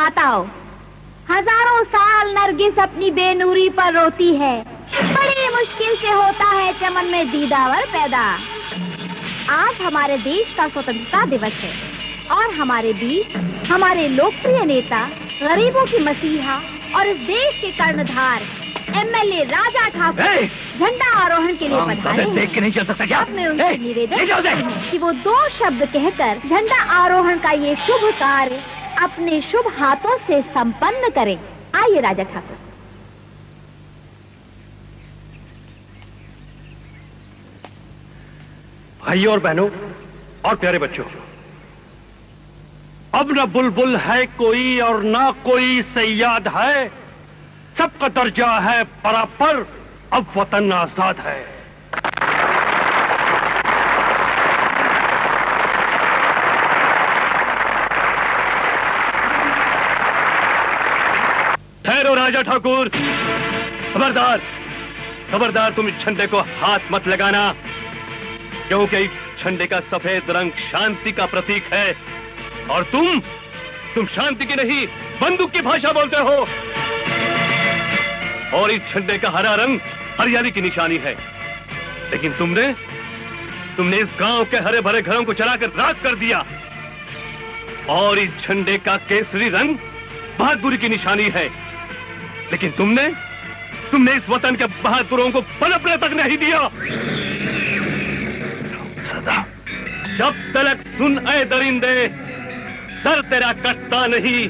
माताओं, हजारों साल नरगिस अपनी बेनूरी पर रोती है, बड़ी मुश्किल से होता है चमन में दीदावर पैदा। आज हमारे देश का स्वतंत्रता दिवस है और हमारे बीच हमारे लोकप्रिय नेता, गरीबों की मसीहा और इस देश के कर्णधार एमएलए राजा ठाकुर झंडा आरोहण के लिए पधारे हैं। देख के नहीं चल सकता क्या? मैं उनसे निवेदन कि वो 2 शब्द कहकर झंडा आरोहण का ये शुभ कार्य अपने शुभ हाथों से संपन्न करें। आइए राजा ठाकुर। भाइयों और बहनों और प्यारे बच्चों, अब न बुलबुल है कोई और ना कोई सयाद है, सबका दर्जा है बराबर, अब वतन आजाद है। ठहरो राजा ठाकुर, खबरदार खबरदार, तुम इस झंडे को हाथ मत लगाना, क्योंकि इस झंडे का सफेद रंग शांति का प्रतीक है और तुम शांति की नहीं बंदूक की भाषा बोलते हो। और इस झंडे का हरा रंग हरियाली की निशानी है, लेकिन तुमने इस गांव के हरे भरे घरों को जलाकर राख कर दिया। और इस झंडे का केसरी रंग बहादुरी की निशानी है, लेकिन तुमने इस वतन के बहादुरों को पनपने तक नहीं दिया। सदा जब तलक सुन ऐ दरिंदे सर तेरा कटता नहीं,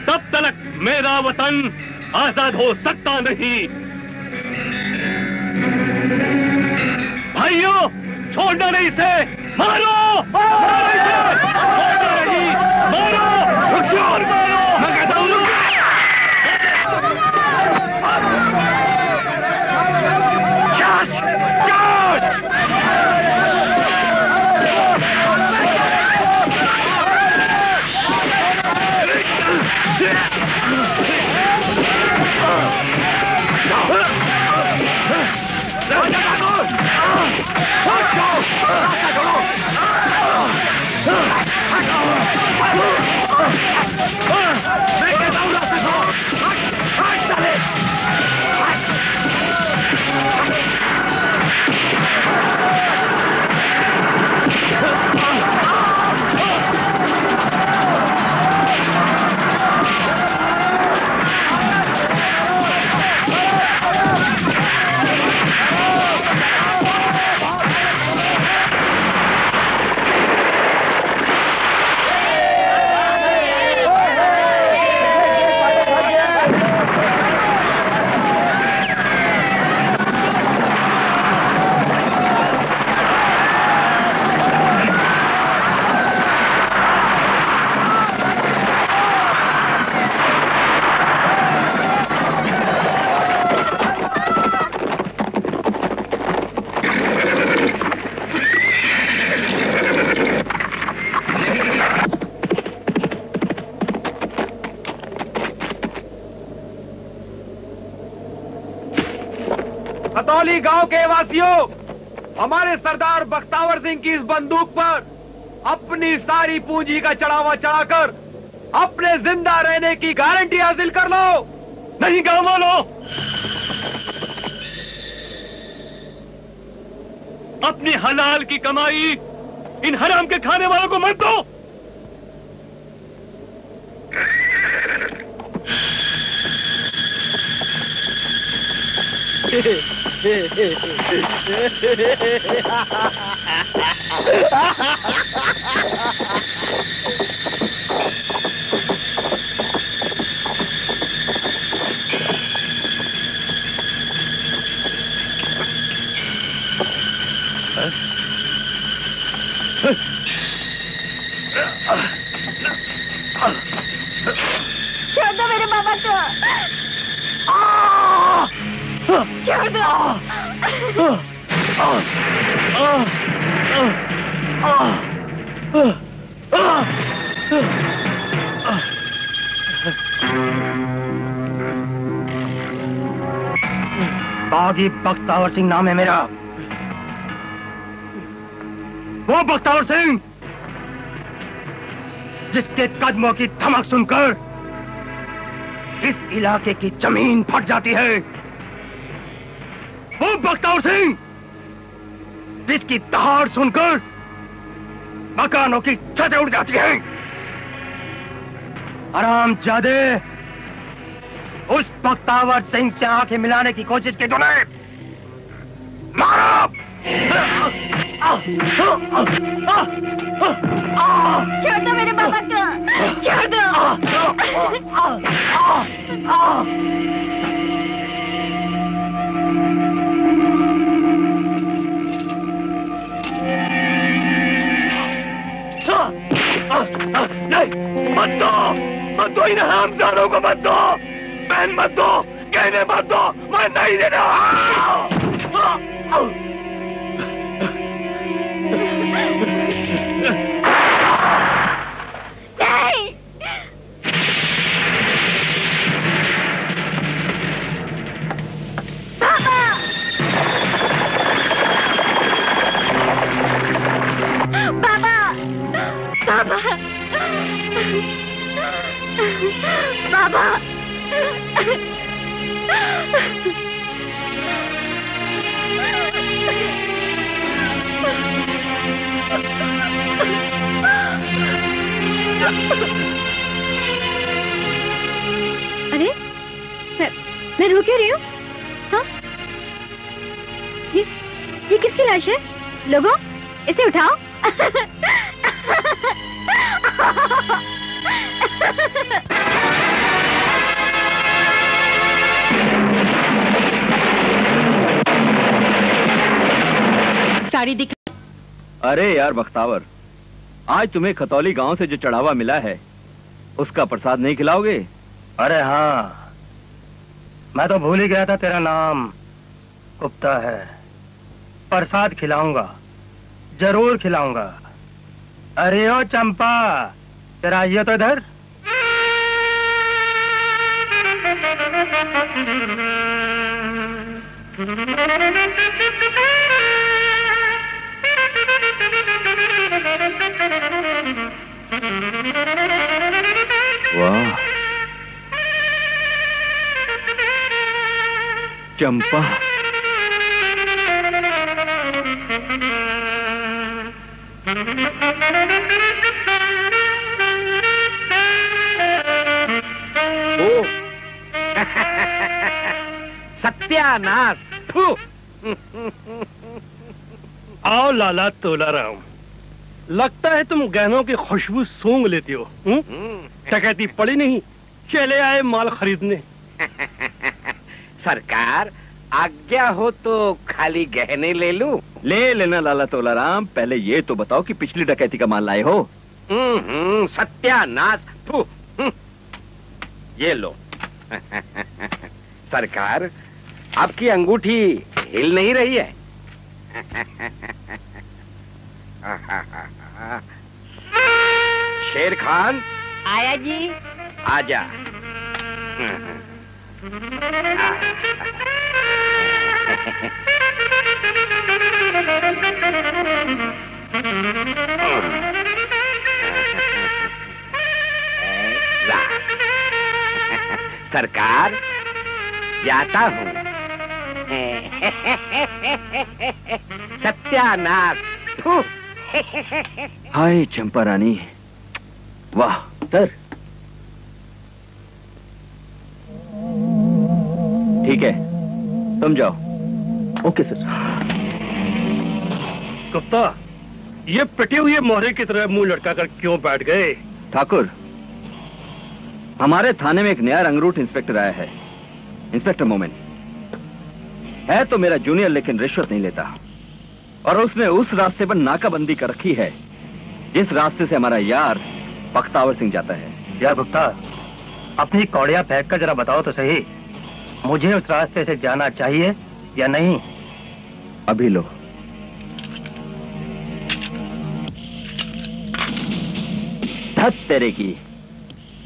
तब तलक मेरा वतन आजाद हो सकता नहीं। भाइयों, छोड़ना नहीं इसे, मारो मैं कहता हूं खतौली गांव के वासियों, हमारे सरदार बख्तावर सिंह की इस बंदूक पर अपनी सारी पूंजी का चढ़ावा चढ़ाकर अपने जिंदा रहने की गारंटी हासिल कर लो। नहीं गांव वालों, अपनी हलाल की कमाई इन हराम के खाने वालों को मत दो। छोड़ दो मेरे बाबा को, छोड़ दो। बागी बख्तावर सिंह नाम है मेरा। वो बख्तावर सिंह जिसके कदमों की धमक सुनकर इस इलाके की जमीन फट जाती है। वो बख्तावर सिंह जिसकी दहाड़ सुनकर मकानों की छतें उड़ जाती हैं। हरामजादे, उस बख्तावर सिंह से आंखें मिलाने की कोशिश की तूने, मारा। छोड़ दो मेरे बाबा को, छोड़ दो। नहीं, मत दो, मत दो, इन हरामजादों को मत दो, बहन मत दो, कहने मत दो, मैं नहीं दे रहा। नहीं। बाबा, बाबा, बाबा, बाबा। अरे मैं रो क्यों रही हूँ? हाँ? ये किसकी लाश है? लोगों, इसे उठाओ। साड़ी दिख। अरे यार बख्तावर, आज तुम्हें खतौली गांव से जो चढ़ावा मिला है उसका प्रसाद नहीं खिलाओगे? अरे हाँ, मैं तो भूल ही गया था तेरा नाम गुप्ता है। प्रसाद खिलाऊंगा, जरूर खिलाऊंगा। अरे ओ चंपा, तेरा ये तो इधर। वाह चंपा, ओ सत्यानाश। आओ लाला तोलाराम, लगता है तुम गहनों की खुशबू सूंघ लेती हो। क्या कहती पड़ी नहीं, चले आए माल खरीदने। सरकार, आज्ञा हो तो खाली गहने ले लूं? ले लेना लाला तोलाराम, पहले ये तो बताओ कि पिछली डकैती का माल लाए हो? सत्यानाश। ये लो। सरकार, आपकी अंगूठी हिल नहीं रही है। शेर खान। आया जी। आजा। सरकार, जाता हूँ। सत्यानाश। हाय चंपा रानी, वाह। सर ठीक है, तुम जाओ। Okay sir. गुप्ता, ये पिटे हुए मोहरे की तरह मुंह लटकाकर क्यों बैठ गए? ठाकुर, हमारे थाने में एक नया रंगरूट इंस्पेक्टर आया है, इंस्पेक्टर मोमिन। है तो मेरा जूनियर, लेकिन रिश्वत नहीं लेता। और उसने उस रास्ते पर नाकाबंदी कर रखी है जिस रास्ते से हमारा यार बख्तावर सिंह जाता है। यार गुप्ता, अपनी कौड़ियां फेंक कर जरा बताओ तो सही, मुझे उस रास्ते से जाना चाहिए या नहीं? अभी लो। धत तेरे की,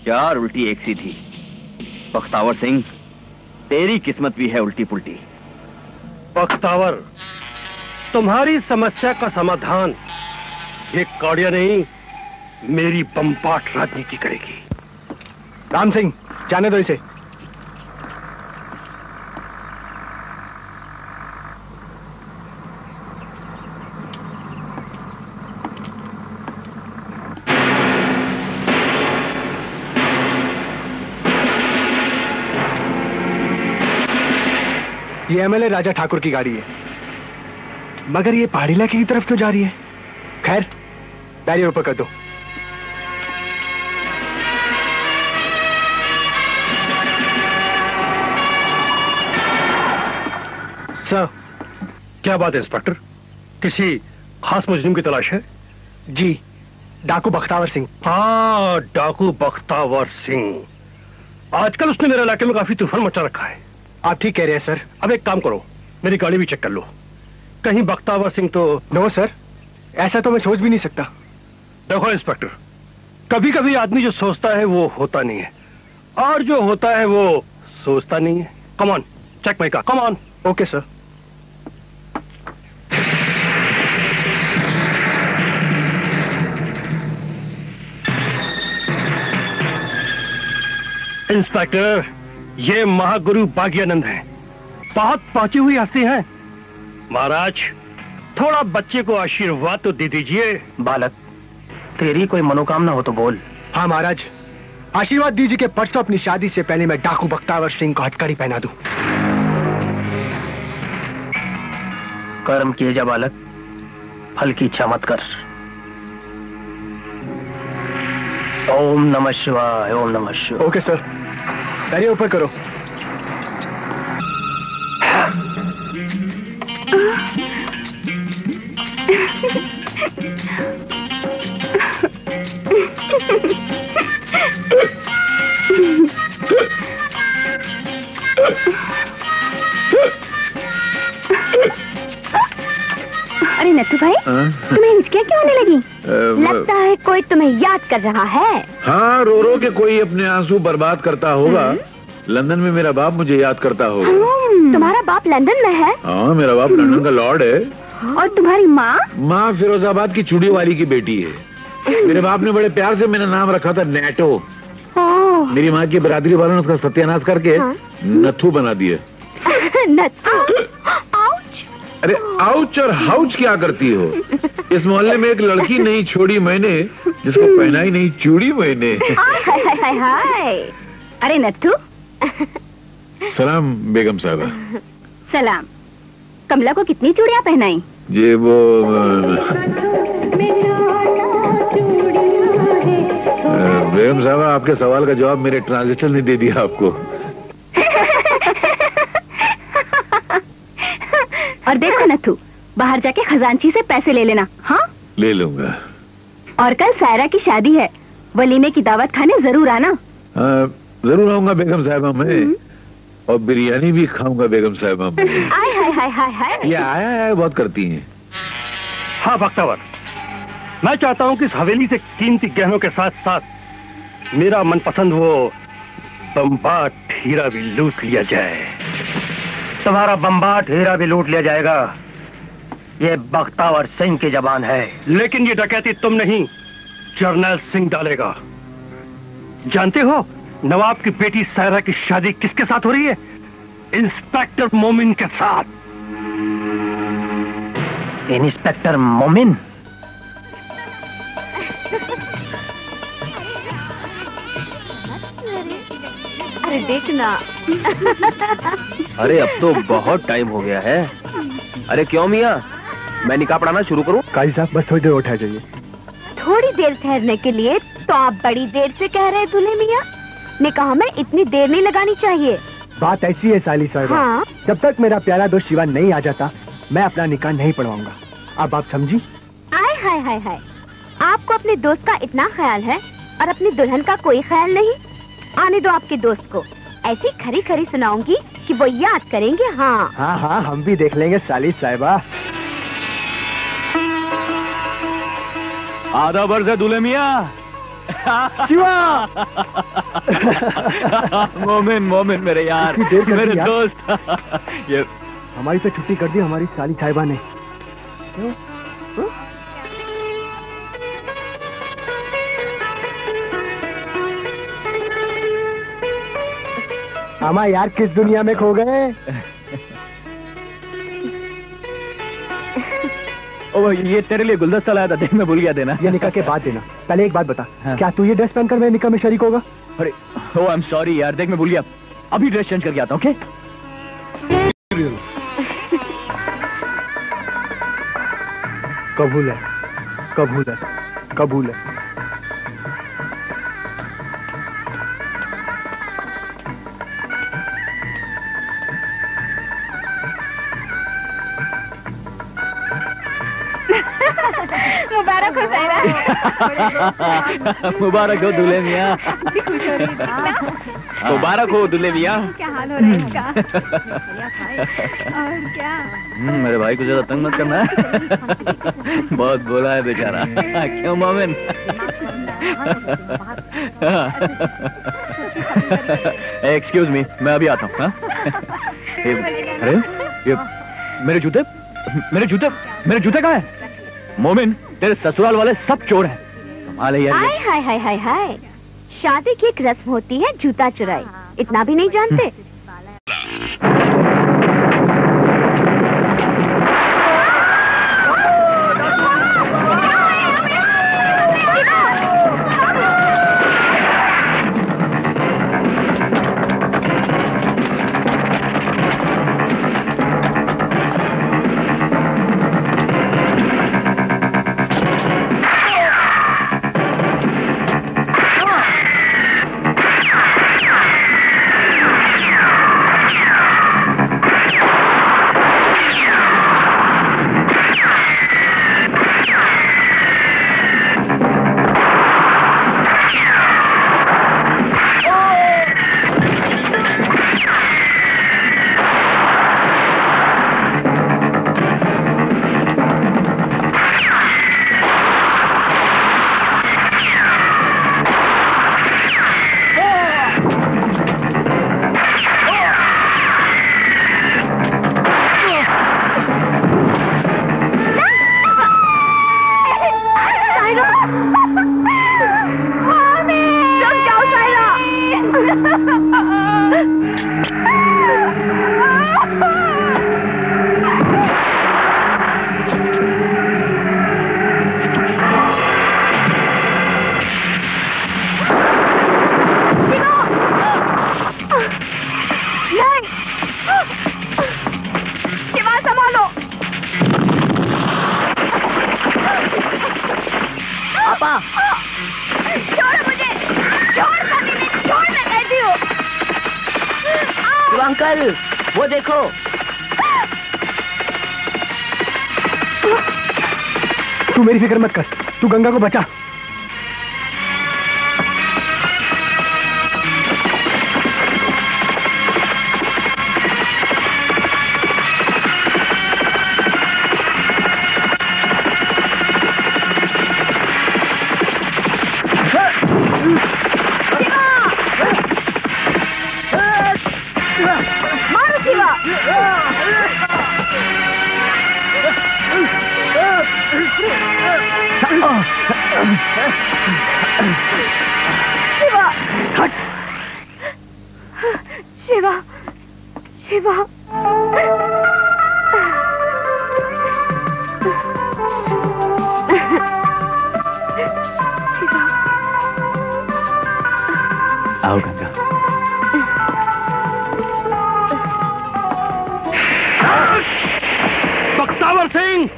चार उल्टी एक सीधी। बख्तावर सिंह, तेरी किस्मत भी है उल्टी पुल्टी। बख्तावर, तुम्हारी समस्या का समाधान ये कौड़िया नहीं, मेरी बम्पाट राजनीति करेगी। राम सिंह, जाने दो इसे। ये एमएलए राजा ठाकुर की गाड़ी है, मगर ये पहाड़ी इलाके की तरफ क्यों जा रही है? खैर, बैरियर ऊपर कर दो। सर, क्या बात है इंस्पेक्टर? किसी खास मुजरिम की तलाश है? जी, डाकू बख्तावर सिंह। हाँ, डाकू बख्तावर सिंह। आजकल उसने मेरे इलाके में काफी तूफान मचा रखा है। आप ठीक कह रहे हैं सर। अब एक काम करो, मेरी गाड़ी भी चेक कर लो, कहीं बख्तावर सिंह तो। नो सर, ऐसा तो मैं सोच भी नहीं सकता। देखो इंस्पेक्टर, कभी कभी आदमी जो सोचता है वो होता नहीं है, और जो होता है वो सोचता नहीं है। Come on, check my car, come on. Okay sir. Inspector, ये महागुरु बागियानंद हैं, बहुत पहुंची हुई हस्ती हैं। महाराज, थोड़ा बच्चे को आशीर्वाद तो दे दीजिए। बालक, तेरी कोई मनोकामना हो तो बोल। हाँ महाराज, आशीर्वाद दीजिए कि परसों अपनी शादी से पहले मैं डाकू बख्तावर सिंह को हथकड़ी पहना दूं। कर्म किए जा बालक, फल की इच्छा मत कर। ओम नमः शिवाय, ओम नमः शिवाय। ओके सर, बैरियर ऊपर करो। अरे नत्थू भाई, तुम्हें हिचकियाँ क्यों होने लगी? लगता है कोई तुम्हें याद कर रहा है। हाँ, रो रो के कोई अपने आंसू बर्बाद करता होगा। लंदन में मेरा बाप मुझे याद करता होगा। तुम्हारा बाप लंदन में है? हाँ, मेरा बाप लंदन का लॉर्ड है। और तुम्हारी माँ? माँ फिरोजाबाद की चूड़ी वाली की बेटी है। मेरे बाप ने बड़े प्यार से मेरा नाम रखा था नेटो। मेरी माँ की बिरादरी वालों ने उसका सत्यानाश करके नथु बना दिया। नथु? अरे आउच और हाउच क्या करती हो? इस मोहल्ले में एक लड़की नहीं छोड़ी मैंने जिसको पहनाई नहीं चूड़ी मैंने। हाय हाय। अरे नथु। सलाम बेगम साहबा। सलाम। कमला को कितनी चूड़ियाँ पहनाई? ये वो बेगम साहबा, आपके सवाल का जवाब मेरे ट्रांजेक्शन ने दे दिया आपको। और देखो नथु, बाहर जाके खजांची से पैसे ले लेना। हाँ, ले लूंगा। और कल सायरा की शादी है, वलीमे की दावत खाने जरूर आना। जरूर आऊंगा बेगम साहबा मैं, और बिरयानी भी खाऊंगा बेगम साहबा मैं। आय हाय हाय हाय हाय। ये आया बहुत करती हैं। हाँ बख्तावर, मैं चाहता हूँ कि इस हवेली से कीमती गहनों के साथ साथ मेरा मनपसंद वो बम्बाट हीरा भी लूट लिया जाए। तुम्हारा बम्बाट हीरा भी लूट लिया जाएगा, ये बख्तावर सिंह की जबान है। लेकिन ये डकैती तुम नहीं, जर्नल सिंह डालेगा। जानते हो नवाब की बेटी सायरा की शादी किसके साथ हो रही है? इंस्पेक्टर मोमिन के साथ। इंस्पेक्टर मोमिन? अरे देखना। अरे अब तो बहुत टाइम हो गया है। अरे क्यों मियाँ, मैं निकाह पढ़ाना शुरू करूं? काजी साहब, बस थोड़ी देर और ठहर जाइए। थोड़ी देर ठहरने के लिए तो आप बड़ी देर से कह रहे हैं दूल्हे मियाँ। निकाह में इतनी देर नहीं लगानी चाहिए। बात ऐसी है साली साहबा, हाँ? जब तक मेरा प्यारा दोस्त शिवा नहीं आ जाता मैं अपना निकाह नहीं पढ़वाऊंगा। अब आप समझी? आय हाय हाय हाय, आपको अपने दोस्त का इतना ख्याल है और अपनी दुल्हन का कोई ख्याल नहीं। आने दो आपके दोस्त को, ऐसी खरी खरी सुनाऊंगी कि वो याद करेंगे। हाँ हाँ हाँ, हम भी देख लेंगे साली साहिबा। आधा वर्ष है दूल्हे मियाँ। शिवा। मोमिन मोमिन मेरे यार, मेरे दोस्त। ये हमारी तो छुट्टी कर दी हमारी साली साहिबा ने। हमारे यार किस दुनिया में खो गए? ओ ये तेरे लिए गुलदस्ता लाया था, देख मैं भूल गया देना। ये निकाह के बाद देना। पहले एक बात बता, हाँ। क्या तू ये ड्रेस पहनकर मेरे निकाह में शरीक होगा? अरे ओ आई एम सॉरी यार, देख मैं भूल गया, अभी ड्रेस चेंज करके आता हूँ। ओके कबूल है, कबूल है, कबूल है। मुबारक हो सायरा। मुबारक हो दूल्हे मियाँ। मुबारक हो दूल्हे मियाँ। क्या हाल हो रहा है इसका? और क्या? मेरे भाई को ज्यादा तंग मत करना है। बहुत बोला है बेचारा। क्यों मोमिन? एक्सक्यूज मी, मैं अभी आता हूँ। अरे ये मेरे जूते, मेरे जूते, मेरे जूते कहाँ हैं? मोमिन, तेरे ससुराल वाले सब चोर हैं। कमाल है यार। हाय हाय हाय हाय हाय, शादी की एक रस्म होती है जूता चुराई, इतना भी नहीं जानते? अंकल वो देखो। तू मेरी फिक्र मत कर, तू गंगा को बचा। शिवा, शिवा, आओ गंगा। बख्तावर सिंह,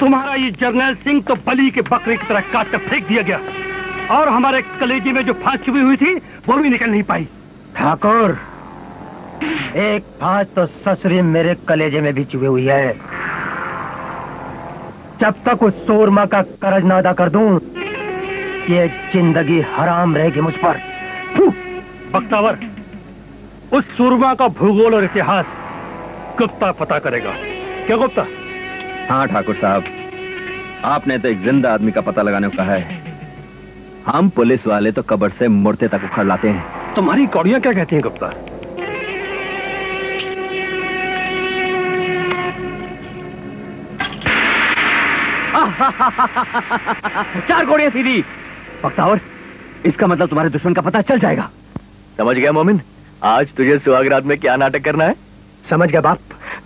तुम्हारा ये जर्नैल सिंह तो बलि के बकरे की तरह काट कर फेंक दिया गया और हमारे कलेजे में जो फांस छुपी हुई थी वो भी निकल नहीं पाई। ठाकुर, एक फांस तो ससुरी मेरे कलेजे में भी छुपी हुई है। जब तक उस सूरमा का कर्ज ना अदा कर दूं, ये जिंदगी हराम रहेगी मुझ पर। बख्तावर, उस सूरमा का भूगोल और इतिहास गुप्ता पता करेगा। क्या गुप्ता? हाँ ठाकुर साहब, आपने तो एक जिंदा आदमी का पता लगाने को कहा है। हम पुलिस वाले तो कब्र से मुर्दे तक उखड़ लाते हैं। तुम्हारी कौड़ियां क्या कहती हैं गुप्ता? चार कौड़ियां सीधी। बख्तावर, इसका मतलब तुम्हारे दुश्मन का पता चल जाएगा। समझ गया मोमिन, आज तुझे सुहागरात में क्या नाटक करना है? समझ गया बाप।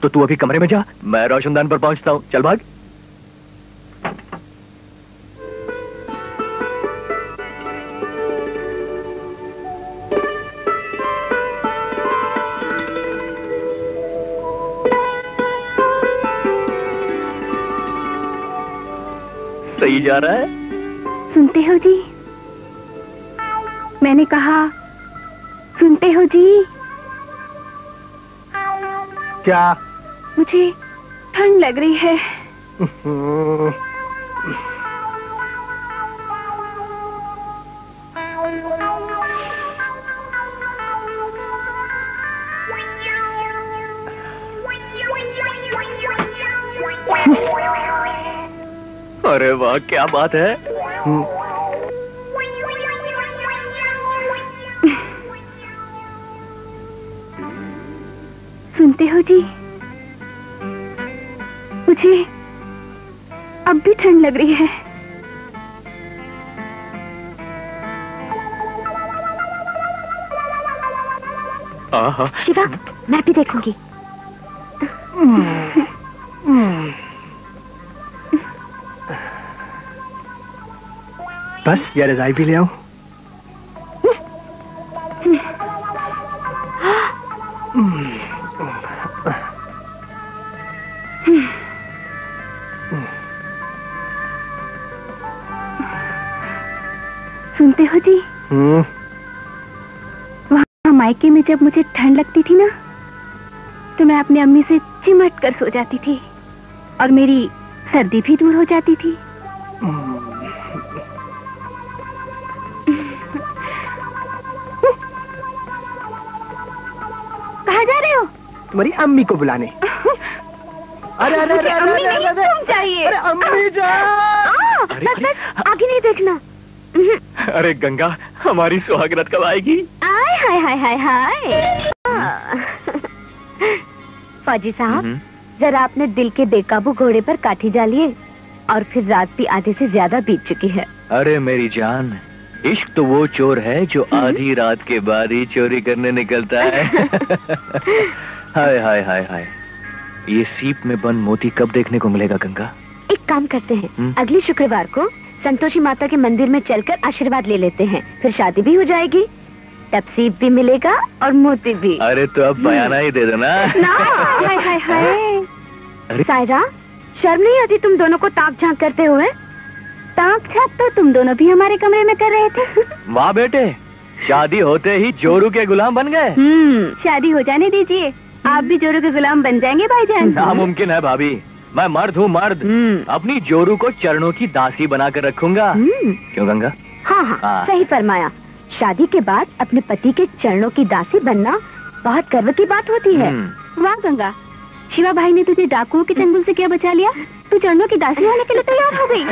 तो तू अभी कमरे में जा, मैं रोशनदान पर पहुंचता हूं। चल भाग। सही जा रहा है। सुनते हो जी? मैंने कहा सुनते हो जी? क्या? मुझे ठंड लग रही है। अरे वाह, क्या बात है। सुनते हो जी? मुझे अब भी ठंड लग रही है। शिवा, मैं भी देखूंगी। बस ये रजाई भी ले आओ। सुनते हो जी? वहाँ मायके में जब मुझे ठंड लगती थी ना, तो मैं अपनी अम्मी से चिमट कर सो जाती थी और मेरी सर्दी भी दूर हो जाती थी। कहाँ जा रहे हो? तुम्हारी अम्मी को बुलाने। अरे अरे मुझे अम्मी नहीं, तुम चाहिए। अरे अम्मी जान। बस आगे नहीं देखना। अरे गंगा, हमारी सुहागरात कब आएगी? आय हाय हाय हाय हाय। फौजी साहब, जरा अपने दिल के बेकाबू घोड़े पर काठी डालिए, और फिर रात भी आधे से ज्यादा बीत चुकी है। अरे मेरी जान, इश्क तो वो चोर है जो आधी रात के बाद ही चोरी करने निकलता है। हाय हाय हाय हाय, ये सीप में बंद मोती कब देखने को मिलेगा गंगा? एक काम करते हैं, अगले शुक्रवार को संतोषी माता के मंदिर में चलकर आशीर्वाद ले लेते हैं, फिर शादी भी हो जाएगी, तब सीप भी मिलेगा और मोती भी। अरे तो अब बयाना ही दे दो ना। हाय हाय हाय। सायरा, शर्म नहीं आती तुम दोनों को ताक झांक करते हुए? ताक झांक तो तुम दोनों भी हमारे कमरे में कर रहे थे। वाह बेटे, शादी होते ही जोरू के गुलाम बन गए। शादी हो जाने दीजिए, आप भी जोरू के गुलाम बन जाएंगे भाईजान। नामुमकिन है भाभी, मैं मर्द हूँ मर्द। अपनी जोरू को चरणों की दासी बनाकर रखूंगा। क्यों गंगा? हाँ, सही फरमाया। शादी के बाद अपने पति के चरणों की दासी बनना बहुत गर्व की बात होती है। वाह गंगा, शिवा भाई ने तुझे डाकुओं के चंगुल से क्या बचा लिया? तू चरणों की दासी होने के लिए तैयार हो गई।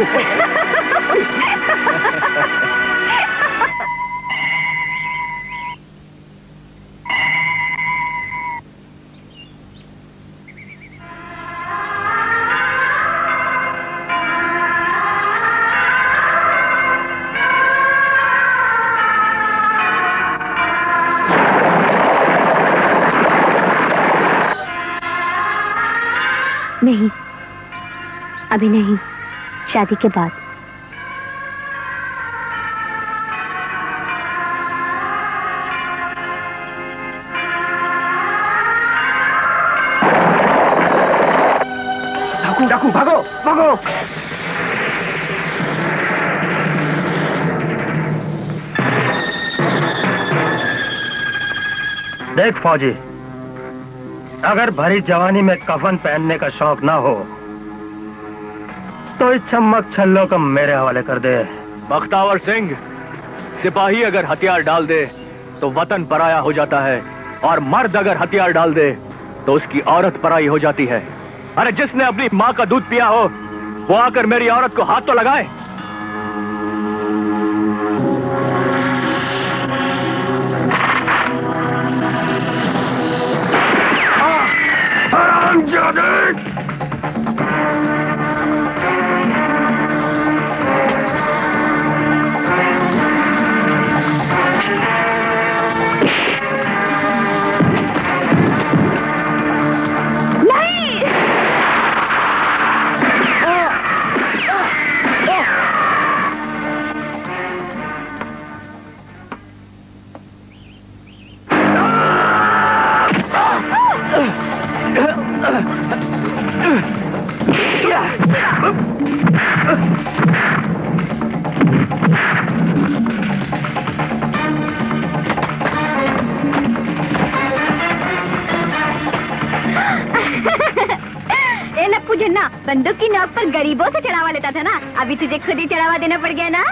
नहीं, अभी नहीं, शादी के बाद। डाकू डाकू, भागो भागो। देख फौजी, अगर भरी जवानी में कफन पहनने का शौक ना हो तो इस चमक छल्लों को मेरे हवाले कर दे। बख्तावर सिंह, सिपाही अगर हथियार डाल दे तो वतन पराया हो जाता है, और मर्द अगर हथियार डाल दे तो उसकी औरत पराई हो जाती है। अरे जिसने अपनी माँ का दूध पिया हो वो आकर मेरी औरत को हाथ तो लगाए। बंदूक की नोक पर गरीबों से चढ़ावा लेता था ना, अभी तुझे खुद ही चढ़ावा देना पड़ गया ना।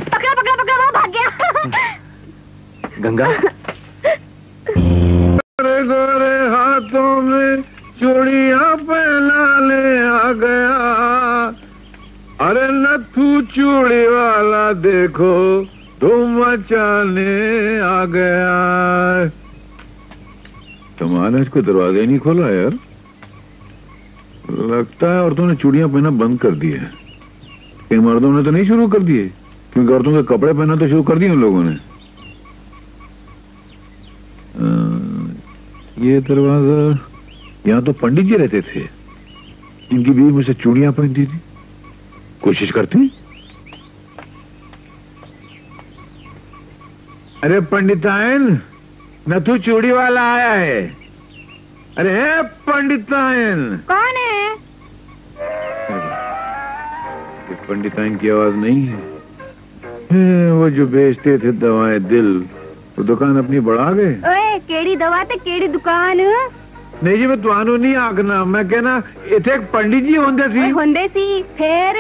पकड़ा पकड़ा पकड़ा, वो भाग गया। गंगा, गोरे हाथों में चूड़ियां पहना ले आ गया, अरे नथु चूड़ी वाला देखो धूम मचाने आ गया। तुम्हारा इसको दरवाजा ही नहीं खोला यार, लगता है औरतों ने चूड़ियां पहनना बंद कर दिए। इन मर्दों ने तो नहीं शुरू कर दिए, क्योंकि औरतों के कपड़े पहनना तो शुरू कर दिए उन लोगों ने। ये दरवाजा, यहाँ तो पंडित जी रहते थे, इनकी बीवी मुझसे चूड़ियां पहनती थी। कोशिश करती। अरे पंडितायन, नथु चूड़ी वाला आया है। अरे है पंडितायन। कौन है? ये पंडितायन की आवाज नहीं है, वो जो बेचते थे दवाएं दिल, वो दुकान अपनी बढ़ा गए। ओए, केड़ी दवा ते केड़ी दुकान? नहीं जी, मैं तुहानू नहीं आखना, मैं कहना इथे एक पंडित जी होंदे सी। फिर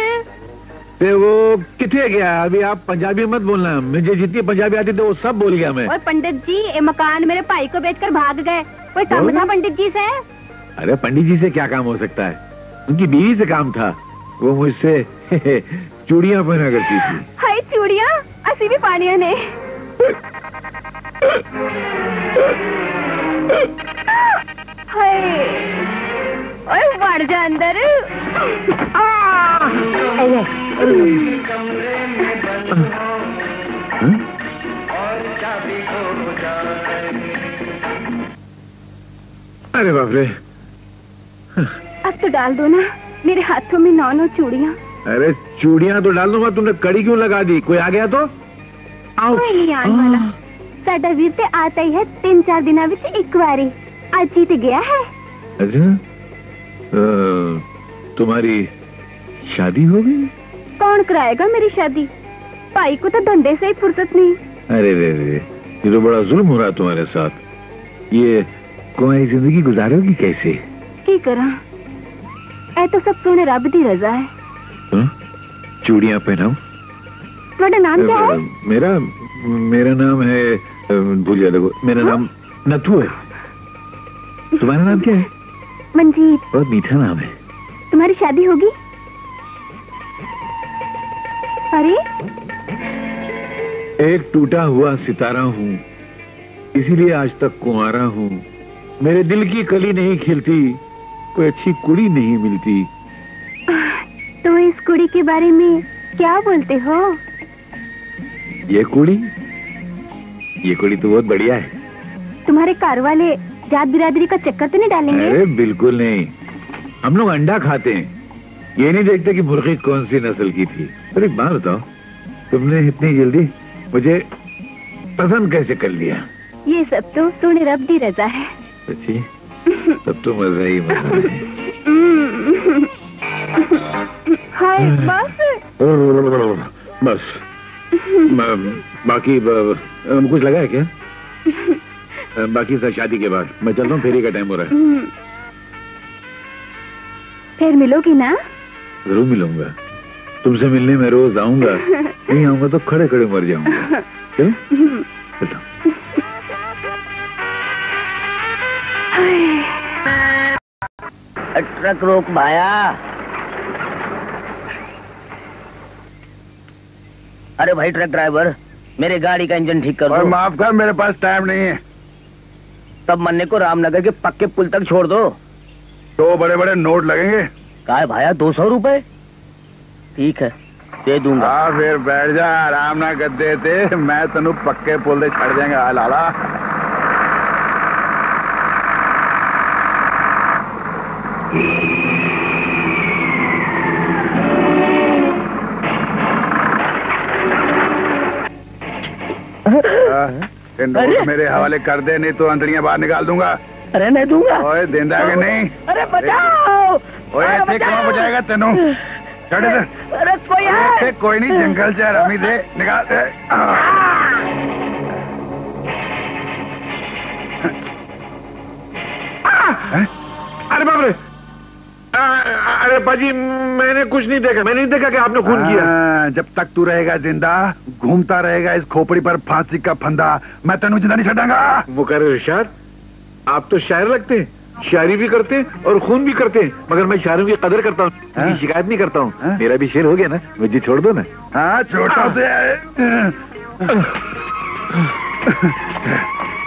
ते वो किथे गया? अभी आप पंजाबी मत बोलना, मुझे जितनी पंजाबी आती थी वो सब बोल गया मैं। और पंडित जी, ये मकान मेरे भाई को बेचकर भाग गए। कोई काम था पंडित जी से? अरे पंडित जी से क्या काम हो सकता है, उनकी बीवी से काम था। वो मुझसे चूड़ियां पहना करती थी। हाय चूड़ियां, असी भी पानिया ने। ओए बढ़ जा अंदर। अरे बाप रे, अब तो डाल दो ना, मेरे हाथों में 9 चूड़ियां। अरे चूड़ियां तो डाल दूंगा, तुमने कड़ी क्यों लगा दी? कोई आ गया तो? कोई नहीं आने वाला। साडा वीर ते आता ही है 3-4 दिना विच एक बारी। आज जीत गया है। अच्छा, तुम्हारी शादी हो गई? कौन कराएगा मेरी शादी? भाई को तो धंधे से ही फुर्सत नहीं। अरे रे रे, ये तो बड़ा जुल्म हो रहा तुम्हारे साथ। ये तुम्हारी जिंदगी गुजारोगी कैसे? की करा, ऐ तो सब तूने रब दी रजा है। चूड़ियां पहनाऊं? तुम्हारा नाम क्या है? मेरा नाम है, भूल गया, देखो मेरा नाम नथु है। तुम्हारा नाम क्या है? मंजीत। बहुत मीठा नाम है। तुम्हारी शादी होगी? अरे, एक टूटा हुआ सितारा हूँ, इसीलिए आज तक कुंवारा हूँ। मेरे दिल की कली नहीं खिलती, कोई अच्छी कुड़ी नहीं मिलती। तो इस कुड़ी के बारे में क्या बोलते हो? ये कुड़ी तो बहुत बढ़िया है। तुम्हारे घर वाले जात बिरादरी का चक्कर तो नहीं डालेंगे? अरे बिल्कुल नहीं, हम लोग अंडा खाते हैं, ये नहीं देखते कि मुर्गी कौन सी नस्ल की थी। पर एक बात बताओ, तुमने इतनी जल्दी मुझे पसंद कैसे कर लिया? ये सब तो सोने रब दी रजा है। अच्छी, तब तो मजा ही मजा है। हाय बस बाकी कुछ लगा है क्या? बाकी सब शादी के बाद। मैं चलता हूँ, फेरी का टाइम हो रहा है। फिर मिलोगी ना? जरूर मिलूंगा, तुमसे मिलने में रोज आऊंगा। नहीं आऊंगा तो खड़े खड़े मर जाऊंगा। चलो चलता हूँ। ट्रक रोक भाया। अरे भाई ट्रक ड्राइवर, मेरे गाड़ी का इंजन ठीक कर दो। माफ कर, मेरे पास टाइम नहीं है। तब मन्ने को रामनगर के पक्के पुल तक छोड़ दो। 2 बड़े-बड़े नोट लगेंगे। क्या है भाया, 200 रुपए? ठीक है, दे दूंगा। हाँ फिर बैठ जा, आराम ना गद्दे थे, मैं तेनू पक्के पुल दे छड़ देंगे। लाला नोट मेरे हवाले कर दे, नहीं तो अंदरियां बाहर निकाल दूंगा। अरे नहीं दूंगा। ओए देंदा के नहीं। अरे बचाओ। ओए ऐसे कौन बचाएगा तेनू? चढ़ इधर। अरे कोई है? ऐसे कोई नहीं, जंगल से रमी दे, निकाल दे। अरे बाप रे, अरे बाजी मैंने कुछ नहीं देखा, मैंने नहीं देखा कि आपने खून किया। जब तक तू रहेगा जिंदा, घूमता रहेगा इस खोपड़ी पर फांसी का फंदा, मैं तेनू जिंदा नहीं छड़ांगा। मुकर्रर इरशाद, आप तो शायर लगते हैं, शायरी भी करते हैं और खून भी करते हैं, मगर मैं शायरों की कदर करता हूँ, शिकायत नहीं करता हूँ। मेरा भी शेर हो गया ना, मुझे छोड़ दो ना। हाँ छोटा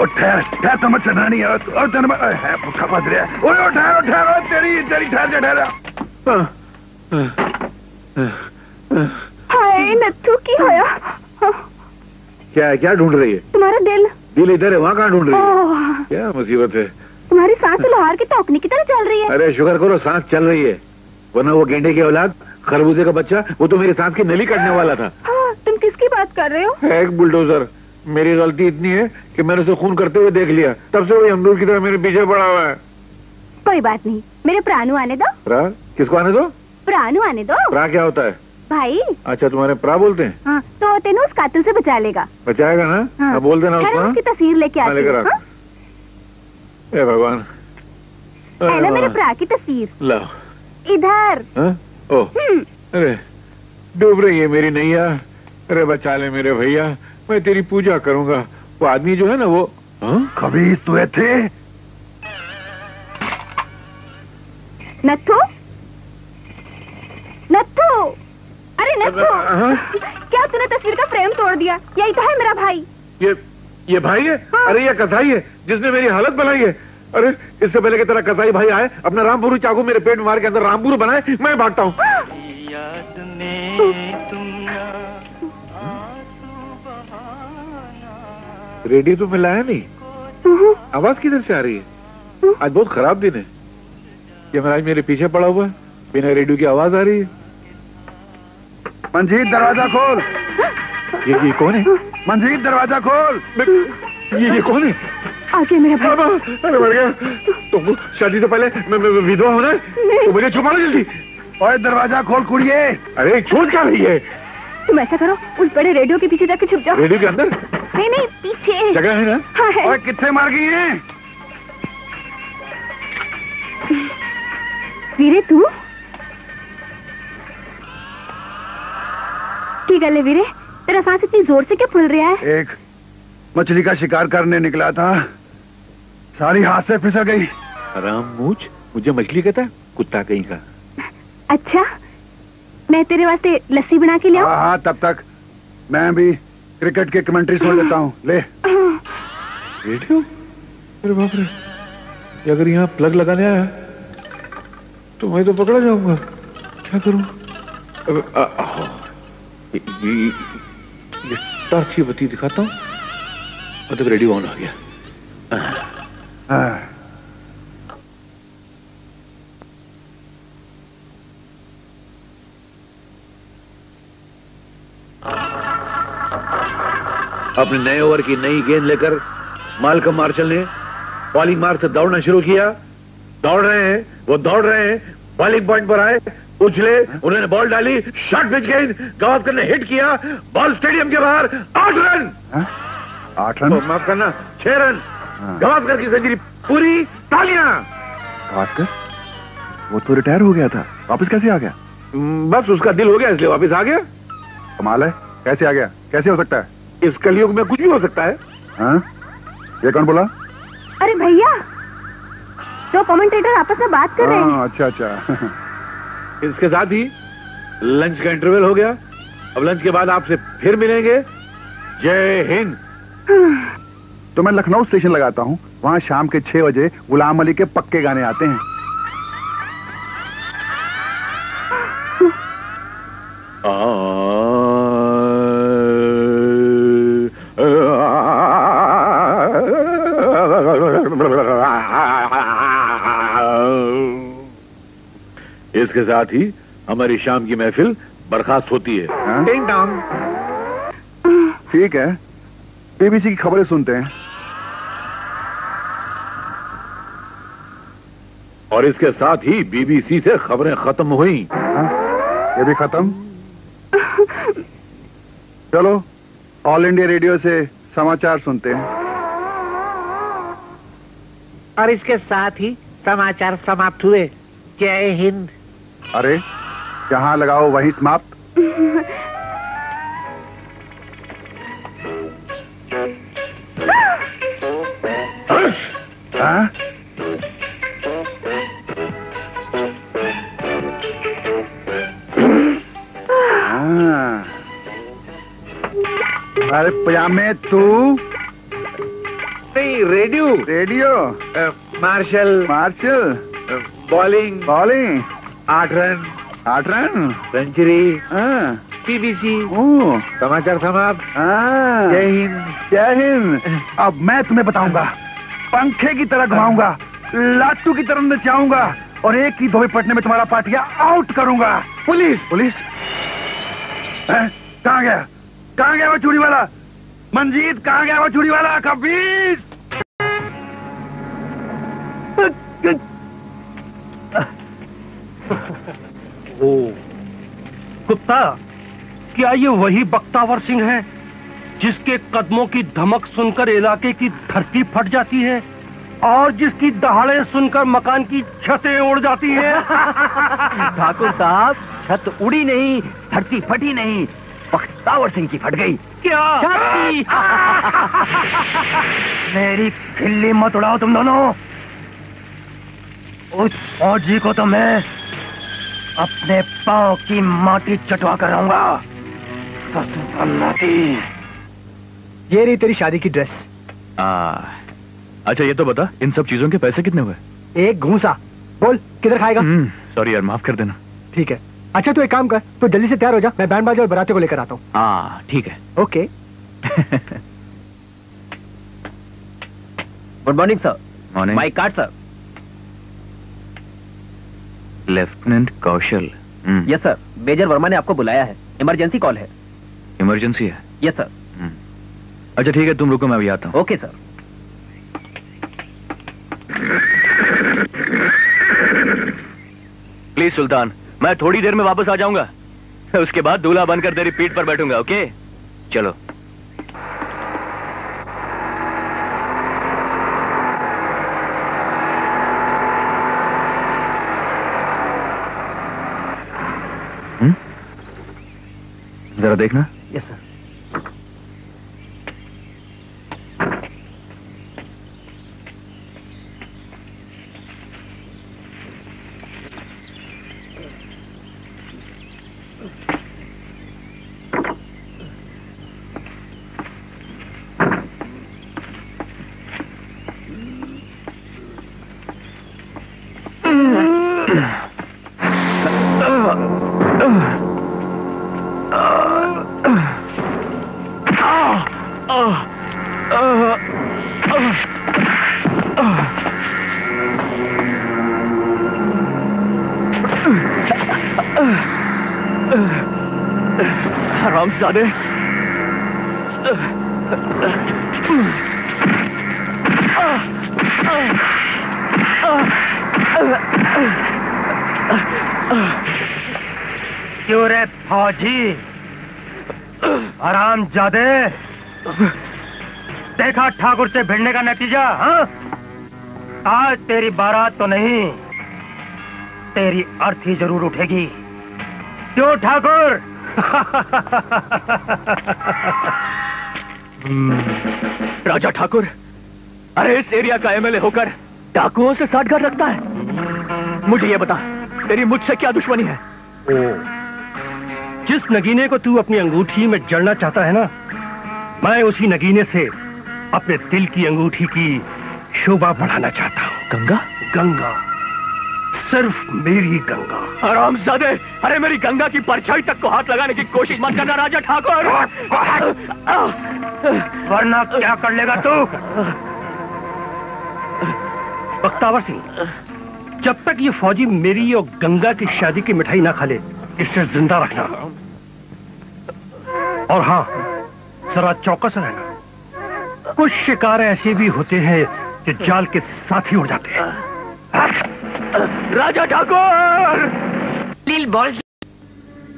ठहर ठहर, तो मत चढ़ना नहीं है और तेरे में है भूखा पद रहा। ओए ठहर तेरी तेरी ठहर। हाय नथु की होया। क्या ढूंढ रही है? तुम्हारा दिल। दिल इधर है, वहाँ कहाँ ढूंढ रही है? क्या मुसीबत है? तुम्हारी सांस लोहार की तोकनी की तरह चल रही है। अरे शुक्र करो सांस चल रही है, वरना वो गेंडे की औलाद, खरबूजे का बच्चा, वो तो मेरी सांस की नली काटने वाला था। तुम किसकी बात कर रहे हो? एक बुलडोजर। मेरी गलती इतनी है कि मैंने उसे खून करते हुए देख लिया, तब से वो अमरूद की तरह मेरे पीछे पड़ा हुआ है। कोई बात नहीं, मेरे प्राणु आने दो। प्रा? किसको आने दो? प्राणु आने दो। प्रा क्या होता है? भाई। अच्छा तुम्हारे प्रा बोलते हैं? हाँ, तो तेनू उस कातिल से बचा लेगा। बचाएगा ना? हाँ। बोल देना उसको। उसकी तस्वीर लेके आती हूँ। हे भगवान, पहले मेरे प्रा की तस्वीर लाओ इधर। ओ अरे डूब रही है मेरी नैया, अरे बचा ले मेरे भैया, मैं तेरी पूजा करूंगा। वो आदमी जो है ना वो खबीस तुए थे। नथु नथु, अरे नथु, क्या तूने तस्वीर का फ्रेम तोड़ दिया? यही तो है मेरा भाई। ये भाई है? हाँ। अरे ये कसाई है जिसने मेरी हालत बनाई है। अरे इससे पहले कि तेरा कसाई भाई आए, अपना रामपुरू चाकू मेरे पेट में मार के अंदर रामपुरू बनाए, मैं भागता हूँ। रेडियो तो मिला है नहीं, आवाज किधर से आ रही है? आज बहुत खराब दिन है, ये महाराज मेरे पीछे पड़ा हुआ है, बिना रेडियो की आवाज आ रही है। मंजीत दरवाजा खोल। ये कौन है? मंजीत दरवाजा खोल। ये कौन है? आगे मेरा भाई। अरे मर गया। तुमको शादी से पहले विधवा होना है तो मुझे छुपा लो जल्दी। और दरवाजा खोल कुड़िए। अरे छोड़ क्या रही है? तुम ऐसा करो, उस बड़े रेडियो के पीछे जाके छुप जाओ। रेडियो के अंदर? नहीं पीछे जगह है ना? हाँ है। और कितने मार गई है? वीरे तू की गल है वीरे, तेरा सांस इतनी जोर से क्या फूल रहा है? एक मछली का शिकार करने निकला था, सारी हाथ से फिसल गई। राम मूछ, मुझे मछली कहता है, कुत्ता कहीं का। अच्छा, मैं तेरे वास्ते लस्सी बना के ले आऊं? हाँ, तब तक मैं भी क्रिकेट की कमेंट्री सुन लेता हूँ। ले रेडियो? अरे बाप रे, अगर यहाँ प्लग लगाने आया तो मैं तो पकड़ा जाऊंगा, क्या करूं? ये टॉर्च की बत्ती दिखाता हूँ, मतलब रेडियो ऑन हो गया। अपने नए ओवर की नई गेंद लेकर माल्कम मार्शल ने बॉलिंग मार्ग से दौड़ना शुरू किया। दौड़ रहे हैं, बॉलिंग पॉइंट पर आए, उछले, उन्होंने बॉल डाली, शॉट पिच गेंद, गावस्कर ने हिट किया, बॉल स्टेडियम के बाहर, 8 रन। 8 रन? माफ करना, 6 रन। गावस्कर की सेंचुरी पूरी, तालियां। गावस्कर? वो तो रिटायर हो गया था, वापस कैसे आ गया? बस उसका दिल हो गया इसलिए वापस आ गया। कमाल है, कैसे आ गया? कैसे हो सकता है? इस कलयुग में कुछ भी हो सकता है। हाँ? ये कौन बोला? अरे भैया, दो कमेंटेटर आपस में बात कर रहे हैं। अच्छा। इसके साथ ही लंच का इंटरवल हो गया। अब लंच के बाद आपसे फिर मिलेंगे। जय हिंद। तो मैं लखनऊ स्टेशन लगाता हूँ, वहाँ शाम के 6 बजे गुलाम अली के पक्के गाने आते हैं। इसके साथ ही हमारी शाम की महफिल बर्खास्त होती है। ठीक है, बीबीसी की खबरें सुनते हैं। और इसके साथ ही बीबीसी से खबरें खत्म हुई। ये भी खत्म। चलो ऑल इंडिया रेडियो से समाचार सुनते हैं। और इसके साथ ही समाचार समाप्त हुए। जय हिंद। अरे जहां लगाओ वहीं समाप्त। हाँ? अरे पजामे तू नहीं, radio radio Marshall bowling 8 run 8 run century हाँ बीबीसी समाचार समाप्त। हाँ जय हिंद। जय हिंद। अब मैं तुम्हें बताऊंगा, पंखे की तरह घुमाऊंगा, लाटू की तरह नचाऊंगा और एक ही धोबी पटने में तुम्हारा पार्टिया आउट करूंगा। पुलिस कहाँ गया वो चूड़ी वाला? मंजीत कहाँ गया वो चूड़ी वाला? कबीर कुत्ता, क्या ये वही बख्तावर सिंह है जिसके कदमों की धमक सुनकर इलाके की धरती फट जाती है और जिसकी दहाड़े सुनकर मकान की छतें उड़ जाती हैं? ठाकुर साहब, छत उड़ी नहीं, धरती फटी नहीं, बख्तावर सिंह की फट गई। क्या छत? मेरी खिल्ली मत उड़ाओ तुम दोनों। उस फौजी को तो मैं अपने पांव की माटी चटवा कर आऊंगा। ससुरानाती। ये रही तेरी शादी की ड्रेस। अच्छा ये तो बता, इन सब चीजों के पैसे कितने हुए? एक घूसा। बोल किधर खाएगा? सॉरी यार, माफ कर देना। ठीक है। अच्छा तू एक काम कर, तू जल्दी से तैयार हो जा, मैं बैंड बाजा और बाराती को लेकर आता हूँ। हाँ ठीक है। Okay. Good morning sir. Morning. My card sir. Lieutenant Kaushal. Yes sir, major Verma ने आपको बुलाया है, इमरजेंसी कॉल है। इमरजेंसी है? Yes sir. अच्छा ठीक है, तुम रुको, मैं अभी आता हूँ। Okay sir. प्लीज सुल्तान, मैं थोड़ी देर में वापस आ जाऊंगा, उसके बाद दूल्हा बनकर तेरी पीठ पर बैठूंगा। ओके चलो। जरा देखना। Yes sir. हरामजादे। क्यों रे फौजी, हरामजादे? देखा ठाकुर से भिड़ने का नतीजा? हाँ, आज तेरी बारात तो नहीं, तेरी अर्थी जरूर उठेगी। क्यों ठाकुर? राजा ठाकुर, अरे इस एरिया का एमएलए होकर डाकुओं से साठगांठ रखता है। मुझे ये बता, तेरी मुझसे क्या दुश्मनी है? जिस नगीने को तू अपनी अंगूठी में जड़ना चाहता है ना, मैं उसी नगीने से अपने दिल की अंगूठी की शोभा बढ़ाना चाहता हूँ। गंगा? गंगा, सिर्फ मेरी गंगा। हरामजादे, अरे मेरी गंगा की परछाई तक को हाथ लगाने की कोशिश मत करना राजा ठाकुर। वरना क्या कर लेगा तू? बख्तावर सिंह, जब तक ये फौजी मेरी और गंगा की शादी की मिठाई ना खा ले, इसे जिंदा रखना। और हाँ, जरा चौकस रहना। कुछ शिकार ऐसे भी होते हैं जो जाल के साथ ही उड़ जाते हैं। राजा ठाकुर! लील बॉल।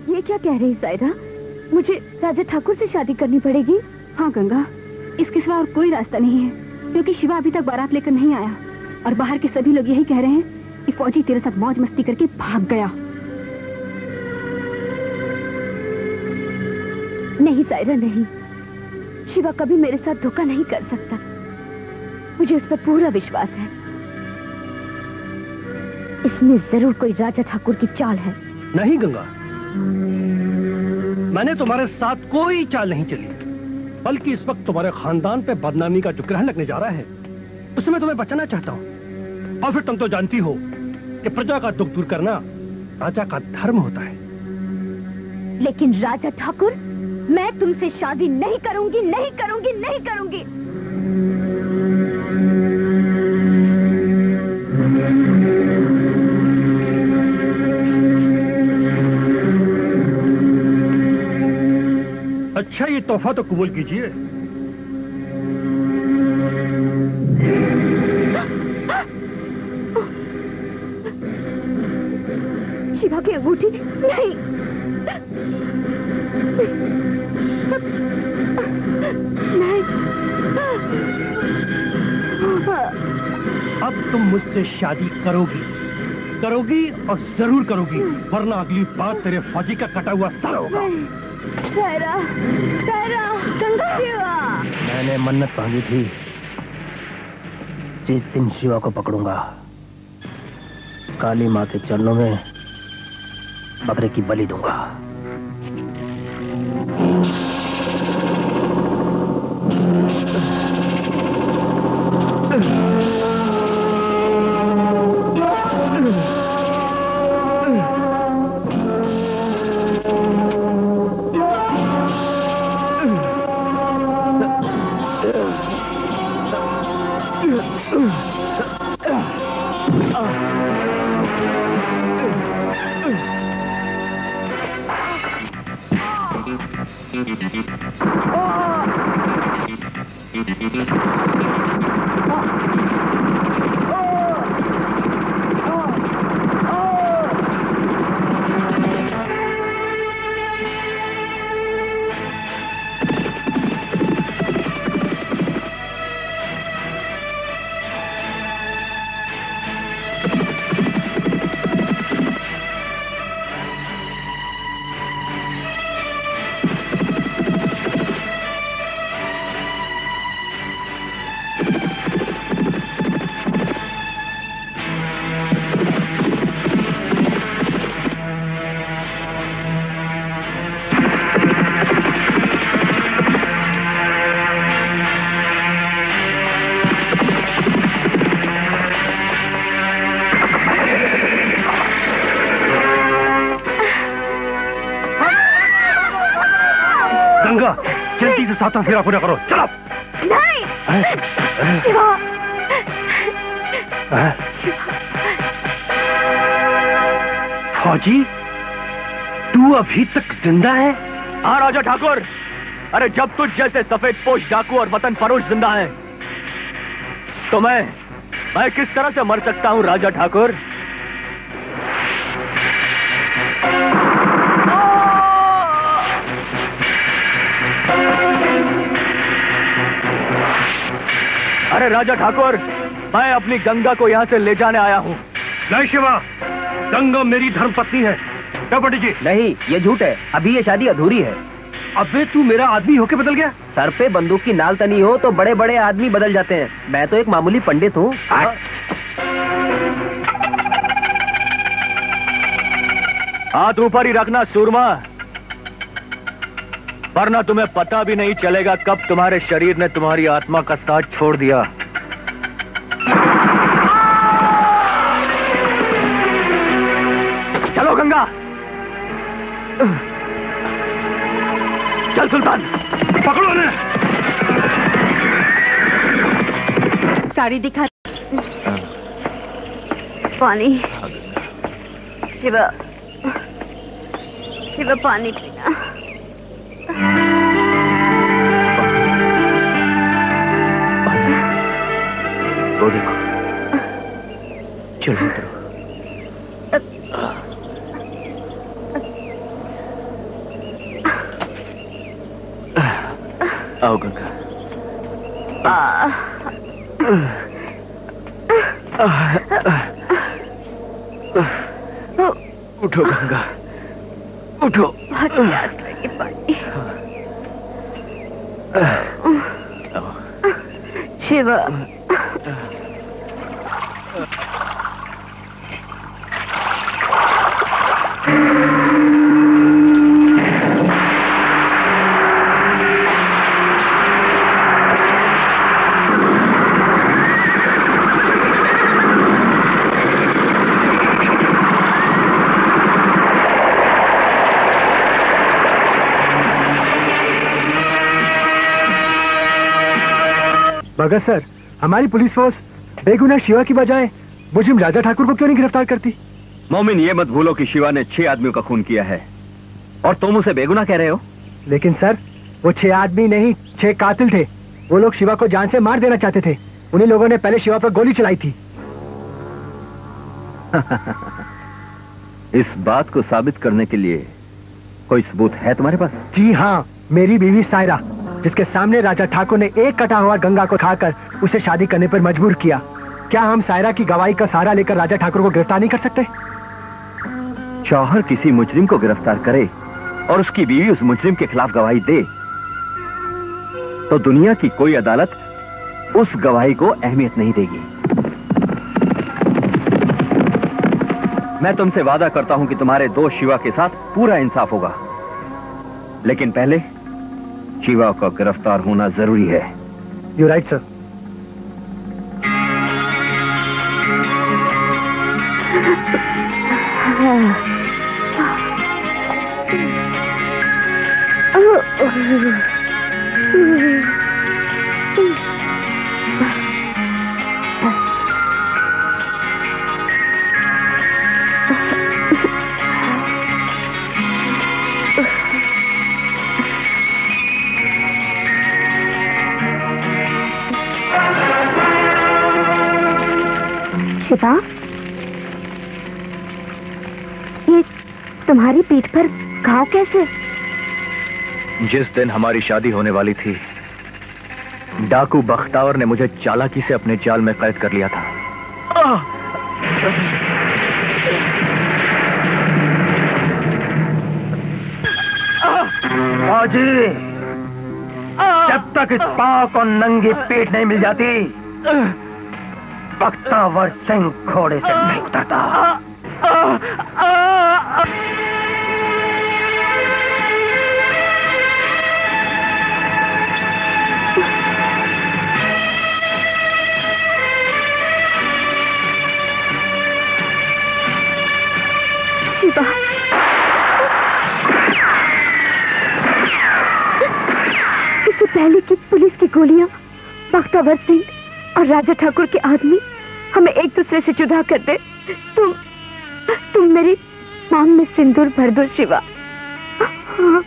ये क्या कह रही सायरा? मुझे राजा ठाकुर से शादी करनी पड़ेगी? हाँ गंगा, इसके सिवा और कोई रास्ता नहीं है, क्योंकि शिवा अभी तक बारात लेकर नहीं आया और बाहर के सभी लोग यही कह रहे हैं कि फौजी तेरे साथ मौज मस्ती करके भाग गया। नहीं सायरा नहीं, शिवा कभी मेरे साथ धोखा नहीं कर सकता। मुझे उस पर पूरा विश्वास है। इसमें जरूर कोई राजा ठाकुर की चाल है। नहीं गंगा, मैंने तुम्हारे साथ कोई चाल नहीं चली, बल्कि इस वक्त तुम्हारे खानदान पे बदनामी का जो ग्रहण लगने जा रहा है उससे मैं तुम्हें बचाना चाहता हूँ। और फिर तुम तो जानती हो कि प्रजा का दुख दूर करना राजा का धर्म होता है। लेकिन राजा ठाकुर, मैं तुमसे शादी नहीं करूंगी, नहीं करूंगी, नहीं करूंगी। अच्छा, ये तोहफा तो कबूल कीजिए। शिवा की अंगूठी नहीं। नहीं। अब तुम मुझसे शादी करोगी, करोगी और जरूर करोगी, वरना अगली बार तेरे फौजी का कटा हुआ सर होगा। सायरा, सायरा, गंगा शिवा। मैंने मन्नत मांगी थी, जिस दिन शिवा को पकड़ूंगा काली माँ के चरणों में बकरे की बलि दूंगा। जल्दी से सातवां फेरा पूरा करो, चलो। नहीं। शिवा। फौजी, तू अभी तक जिंदा है? हाँ राजा ठाकुर, अरे जब तुझ जैसे सफेद पोश डाकू और वतन फरोश जिंदा हैं, तो मैं किस तरह से मर सकता हूं राजा ठाकुर? अरे राजा ठाकुर, मैं अपनी गंगा को यहाँ से ले जाने आया हूँ। नहीं शिवा, गंगा मेरी धर्मपत्नी है। क्या पंडित जी? नहीं, ये झूठ है, अभी ये शादी अधूरी है। अबे तू मेरा आदमी होके बदल गया? सर पे बंदूक की नाल तनी हो तो बड़े बड़े आदमी बदल जाते हैं, मैं तो एक मामूली पंडित हूँ। हाथ ऊपर ही रखना सूरमा, वरना तुम्हें पता भी नहीं चलेगा कब तुम्हारे शरीर ने तुम्हारी आत्मा का साथ छोड़ दिया। चलो गंगा, चल सुल्तान, पकड़ो उन्हें। साड़ी दिखा। पानी। शिवा, शिवा पानी पीना। तो देखो, चलो उतरो। आओ गंगा। उठो गंगा, उठो। बहुत प्यास लगी पानी। शिवा, भगत सर, हमारी पुलिस फोर्स बेगुनाह शिवा की बजाय मुजरिम राजा ठाकुर को क्यों नहीं गिरफ्तार करती? मोमिन, ये मत भूलो कि शिवा ने 6 आदमियों का खून किया है और तुम उसे बेगुनाह कह रहे हो। लेकिन सर, वो 6 आदमी नहीं, 6 कातिल थे। वो लोग शिवा को जान से मार देना चाहते थे। उन्हीं लोगों ने पहले शिवा पर गोली चलाई थी। इस बात को साबित करने के लिए कोई सबूत है तुम्हारे पास? जी हाँ, मेरी बीवी सायरा, जिसके सामने राजा ठाकुर ने एक कटा हुआ गंगा को खाकर उसे शादी करने पर मजबूर किया। क्या हम सायरा की गवाही का सहारा लेकर राजा ठाकुर को गिरफ्तार नहीं कर सकते? शौहर किसी मुजरिम को गिरफ्तार करे और उसकी बीवी उस मुजरिम के खिलाफ गवाही दे तो दुनिया की कोई अदालत उस गवाही को अहमियत नहीं देगी। मैं तुमसे वादा करता हूं कि तुम्हारे दोस्त शिवा के साथ पूरा इंसाफ होगा, लेकिन पहले शिवा का गिरफ्तार होना जरूरी है। You right sir. शिवा, ये तुम्हारी पीठ पर घाव कैसे? जिस दिन हमारी शादी होने वाली थी, डाकू बख्तावर ने मुझे चालाकी से अपने जाल में कैद कर लिया था। बाजी, जब तक इस पाक और नंगी पीठ नहीं मिल जाती, बख्तावर सिंह घोड़े से नहीं उतरता। शिवा, इससे पहले कि पुलिस की गोलियां बख्तावर सिंह और राजा ठाकुर के आदमी हमें एक दूसरे से जुदा कर दे, तुम मेरी मांग में सिंदूर भर दो शिवा। हाँ।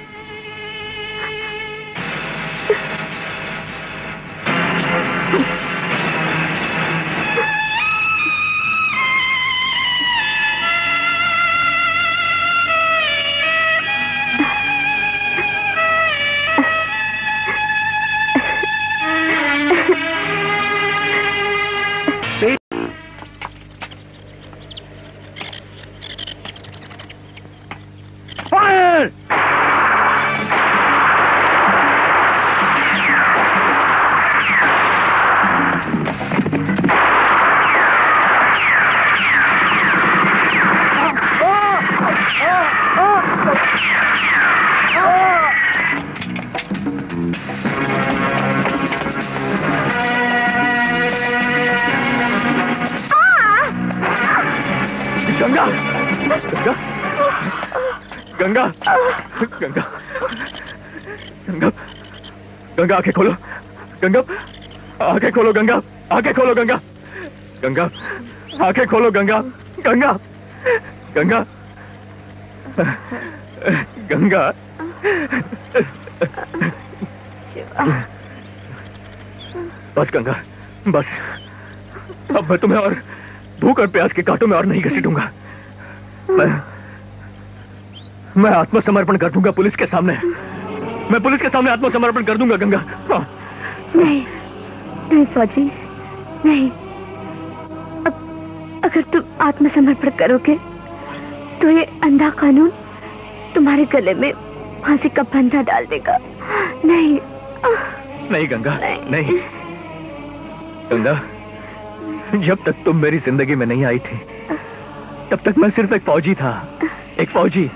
गंगा, गंगा, गंगा, गंगा, आंखें खोलो। गंगा, आंखें खोलो। गंगा, आंखें खोलो। गंगा, गंगा, आंखें खोलो। गंगा, गंगा, गंगा, गंगा। बस गंगा, बस। अब मैं तुम्हें और भूख और प्यास के कांटों में और नहीं घसीटूंगा। मैं आत्मसमर्पण कर दूंगा पुलिस के सामने। मैं पुलिस के सामने आत्मसमर्पण कर दूंगा गंगा। हाँ। नहीं नहीं फौजी, नहीं। अगर तुम आत्मसमर्पण करोगे तो ये अंधा कानून तुम्हारे गले में फांसी का फंदा डाल देगा। नहीं नहीं गंगा, नहीं गंगा, जब तक तुम मेरी जिंदगी में नहीं आई थी तब तक मैं सिर्फ एक फौजी था, एक फौजी।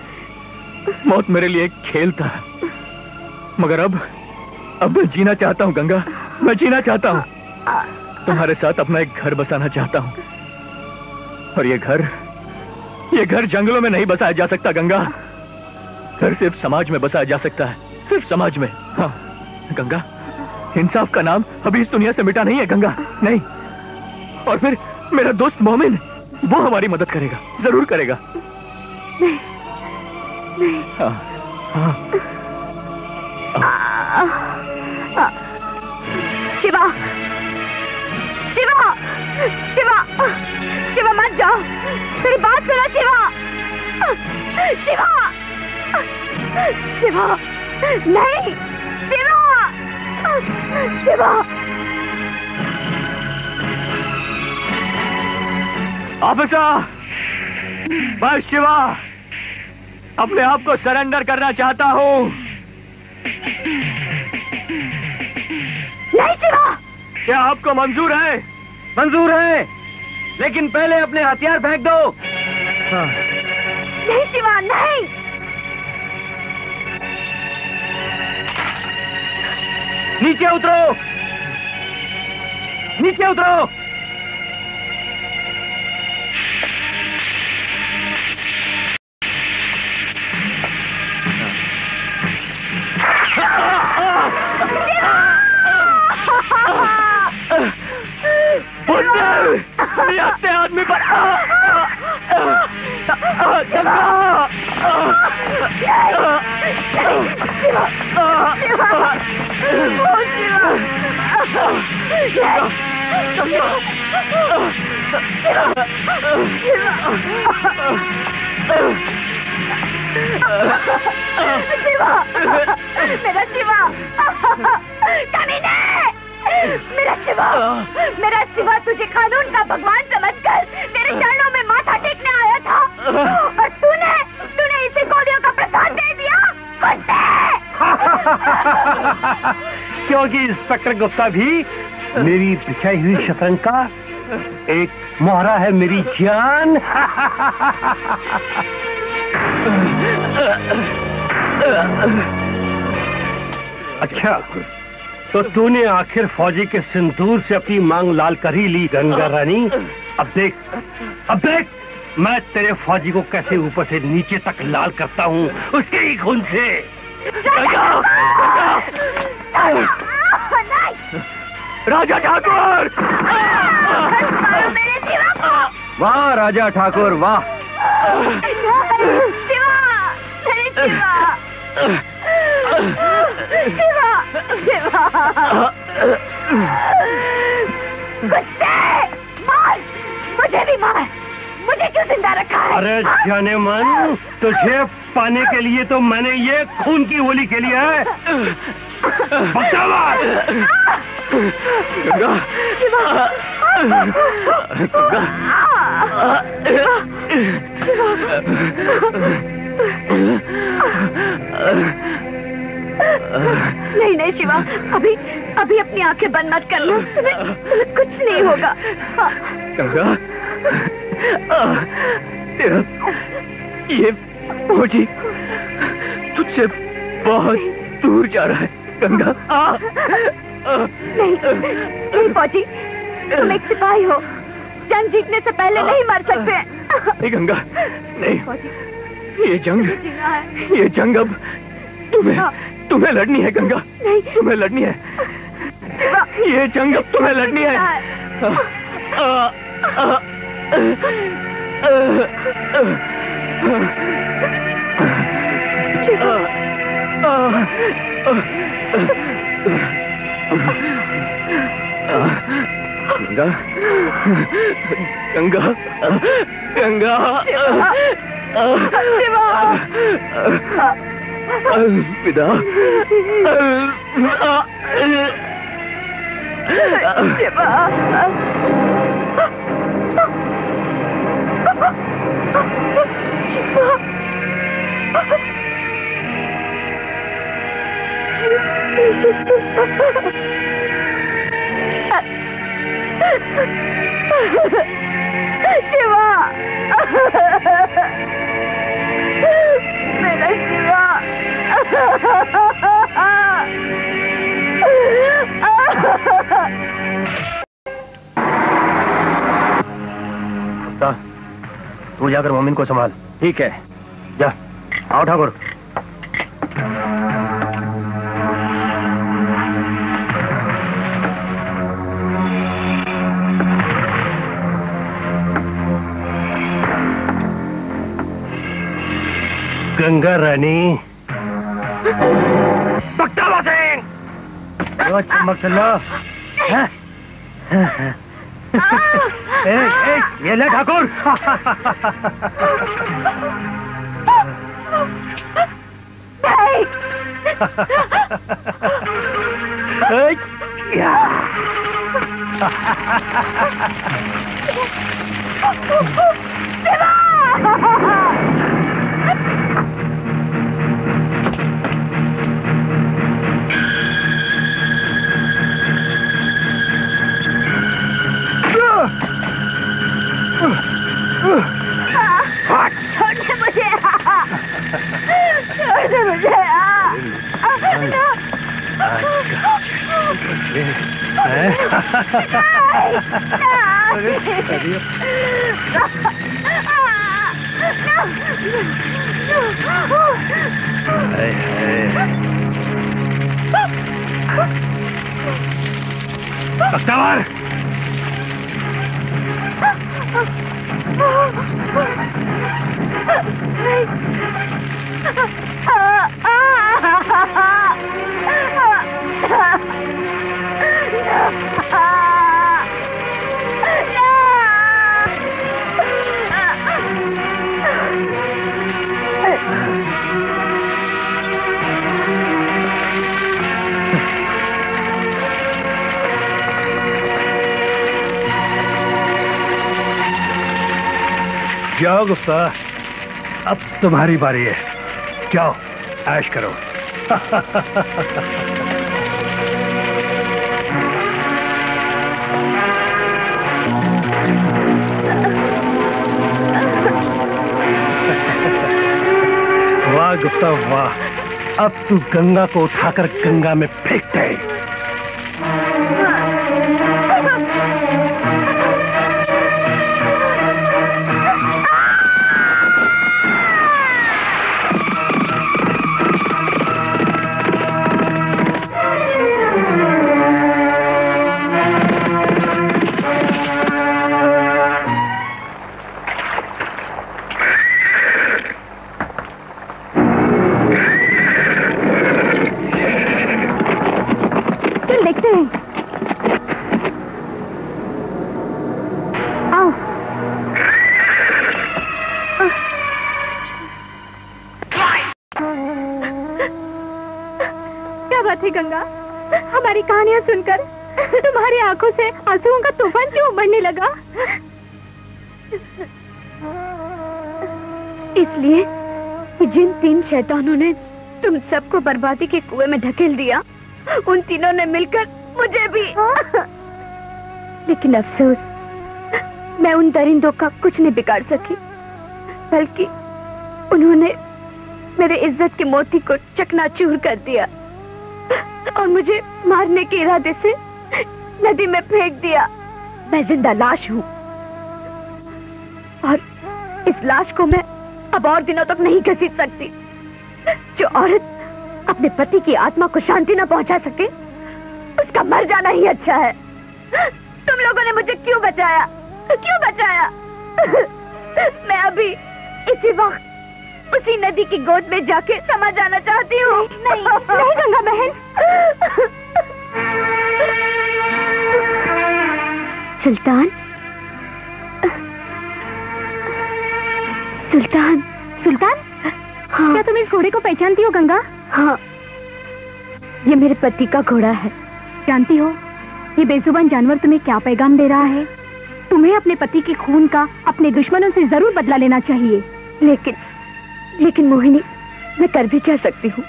मौत मेरे लिए एक खेल था, मगर अब मैं जीना चाहता हूँ गंगा, मैं जीना चाहता हूँ। तुम्हारे साथ अपना एक घर बसाना चाहता हूँ, और ये घर जंगलों में नहीं बसाया जा सकता गंगा। घर सिर्फ समाज में बसाया जा सकता है, सिर्फ समाज में। हाँ गंगा, इंसाफ का नाम अभी इस दुनिया से मिटा नहीं है गंगा, नहीं। और फिर मेरा दोस्त मोमिन, वो हमारी मदद करेगा, जरूर करेगा। नहीं, नहीं। हाँ, हाँ। शिवा, शिवा, शिवा, शिवा मत जाओ, मेरी बात सुनो शिवा, शिवा, शिवा, नहीं, शिवा, शिवा। ऑफिसर, मैं शिवा अपने आप को सरेंडर करना चाहता हूँ। नहीं शिवा। क्या आपको मंजूर है? मंजूर है, लेकिन पहले अपने हथियार फेंक दो। हाँ। नहीं शिवा, नहीं। नीचे उतरो, नीचे उतरो। अपने आदमी पर शिवा, मेरा शिवा, कमीने, मेरा शिवा, मेरा शिवा तुझे कानून का भगवान समझकर तेरे चरणों में माथा टेकने आया था, और तूने इसे गोलियों का प्रसाद दे दिया, कुत्ते। क्योंकि इंस्पेक्टर गुप्ता भी मेरी बिछाई हुई शतरंज का एक मोहरा है मेरी जान। अच्छा, तो तूने आखिर फौजी के सिंदूर से अपनी मांग लाल कर ही ली गंगा रानी। अब देख मैं तेरे फौजी को कैसे ऊपर से नीचे तक लाल करता हूँ उसके ही खून से। राजा ठाकुर, वाह राजा ठाकुर, वाह। शिवा, मेरे शिवा, शिवा, शिवा, कुत्ते, मार, मुझे भी मार, मुझे क्यों जिंदा रखा है? अरे जाने मन, तुझे पाने के लिए तो मैंने ये खून की होली खेली है। बकवास। गंगा, गंगा, नहीं शिवा, अभी अपनी आंखें बंद मत करना, तुम्हें कुछ नहीं होगा। गंगा, तेरा ये फौजी तुझसे बहुत दूर जा रहा है गंगा। नहीं फौजी, तुम एक सिपाही हो, जंग जीतने से पहले नहीं मर सकते। नहीं गंगा, नहीं, ये जंग अब तुम्हें लड़नी है गंगा, तुम्हें लड़नी है। ये जंग अब तुम्हें लड़नी है। गंगा, गंगा, गंगा, पिता शिवा शिवा मेरा शिवा तू जाकर मोमिन को संभाल। ठीक है, जा। आओ ठाकुर। गंगा रानी बख्तावर सिंह चमक चलो। ये ले ठाकुर। छोड़ मुझे, छोड़ मुझे। बख्तावर जाओ गुप्ता, अब तुम्हारी बारी है। जाओ ऐश करो। वाह गुप्ता वाह, अब तू गंगा को उठाकर गंगा में फेंक दे। गंगा, हमारी कहानियां सुनकर तुम्हारी आंखों से आंसुओं का तूफान क्यों उमड़ने लगा? इसलिए कि जिन 3 शैतानों ने तुम सबको बर्बादी के कुएं में ढकेल दिया, उन तीनों ने मिलकर मुझे भी। लेकिन अफसोस, मैं उन दरिंदों का कुछ नहीं बिगाड़ सकी, बल्कि उन्होंने मेरे इज्जत के मोती को चकनाचूर कर दिया और मुझे मारने के इरादे से नदी में फेंक दिया। मैं जिंदा लाश हूँ और इस लाश को मैं अब और दिनों तक नहीं घसीट सकती। जो औरत अपने पति की आत्मा को शांति न पहुंचा सके, उसका मर जाना ही अच्छा है। तुम लोगों ने मुझे क्यों बचाया? क्यों बचाया? मैं अभी इसी वक्त उसी नदी की गोद में जाके समा जाना चाहती हूँ। नहीं, नहीं गंगा बहन। सुल्तान, सुल्तान, सुल्तान, हाँ। क्या तुम इस घोड़े को पहचानती हो गंगा? हाँ, ये मेरे पति का घोड़ा है। जानती हो ये बेजुबान जानवर तुम्हें क्या पैगाम दे रहा है? तुम्हें अपने पति के खून का अपने दुश्मनों से जरूर बदला लेना चाहिए। लेकिन मोहिनी, मैं कर भी क्या सकती हूँ?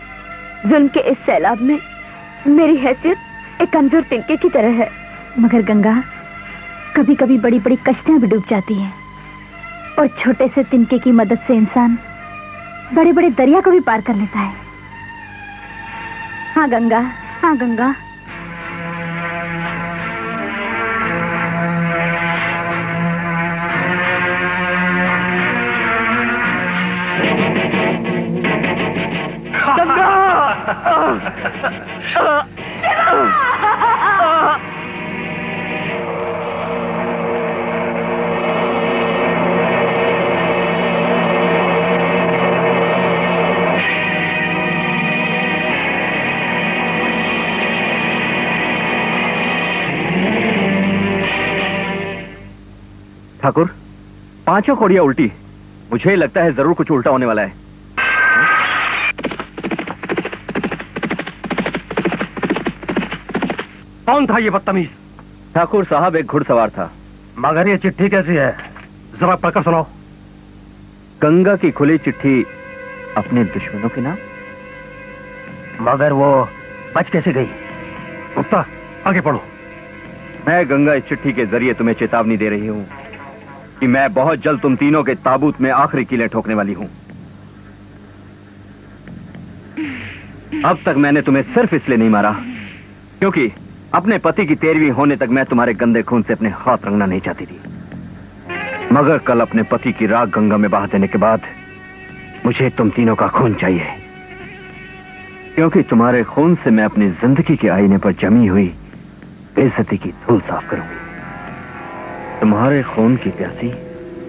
जुल्म के इस सैलाब में मेरी हैसियत एक कमजोर तिनके की तरह है। मगर गंगा, कभी कभी बड़ी बड़ी कश्तियां भी डूब जाती हैं और छोटे से तिनके की मदद से इंसान बड़े बड़े दरिया को भी पार कर लेता है। हाँ गंगा, हाँ गंगा। ठाकुर, पांचों कौड़ियां उल्टी। मुझे लगता है जरूर कुछ उल्टा होने वाला है। कौन था ये बदतमीज? ठाकुर साहब, एक घुड़सवार था। मगर ये चिट्ठी कैसी है? जरा पढ़कर सुनाओ। गंगा की खुली चिट्ठी अपने दुश्मनों के नाम। मगर वो बच कैसे गई? गुप्ता, आगे पढ़ो। मैं गंगा इस चिट्ठी के जरिए तुम्हें चेतावनी दे रही हूँ कि मैं बहुत जल्द तुम तीनों के ताबूत में आखिरी कीलें ठोकने वाली हूँ। अब तक मैंने तुम्हें सिर्फ इसलिए नहीं मारा क्योंकि अपने पति की 13वीं होने तक मैं तुम्हारे गंदे खून से अपने हाथ रंगना नहीं चाहती थी। मगर कल अपने पति की राख गंगा में बहा देने के बाद मुझे तुम तीनों का खून चाहिए, क्योंकि तुम्हारे खून से मैं अपनी जिंदगी के आईने पर जमी हुई बेइज्जती की धूल साफ करूंगी। तुम्हारे खून की प्यासी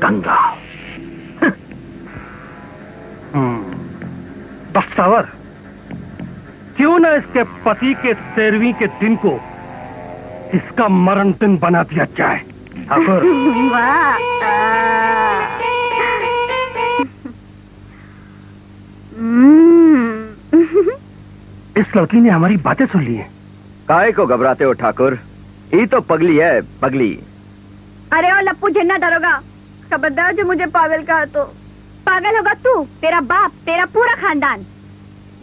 गंगा। बख्तावर, क्यों ना इसके पति के 13वीं के दिन को इसका मरण दिन बना दिया जाए। ठाकुर, इस लड़की ने हमारी बातें सुन ली हैं। काहे को घबराते हो ठाकुर? ये तो पगली है, पगली। अरे ओ लप्पू झन्ना दरोगा, खबरदार जो मुझे पागल कहा तो। पागल होगा तू, तेरा बाप, तेरा पूरा खानदान।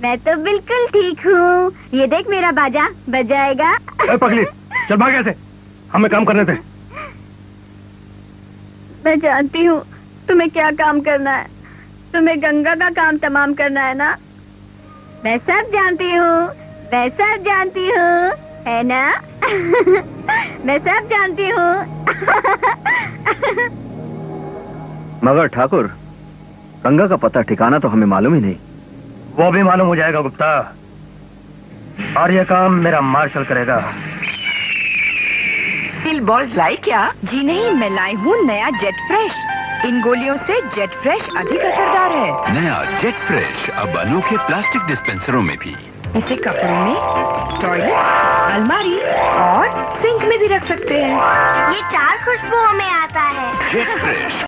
मैं तो बिल्कुल ठीक हूँ। ये देख मेरा बाजा बजाएगा। पगली, चल भाग ऐसे, हमें काम करने दे। मैं जानती हूँ तुम्हें क्या काम करना है। तुम्हें गंगा का काम तमाम करना है ना? मैं सब जानती हूँ, मैं सब जानती हूँ, है ना? मैं सब जानती हूँ। मगर ठाकुर, गंगा का पता ठिकाना तो हमें मालूम ही नहीं। वो भी मालूम हो जाएगा गुप्ता, और ये काम मेरा मार्शल करेगा। लिल बॉल्स लाई क्या? जी नहीं, मैं लाई हूँ नया जेट फ्रेश। इन गोलियों से जेट फ्रेश अधिक असरदार है। नया जेट फ्रेश अब अनोखे प्लास्टिक डिस्पेंसरों में भी। इसे कपड़ों में, टॉयलेट, अलमारी और सिंक में भी रख सकते हैं। ये 4 खुशबुओं में आता है। Jet fresh.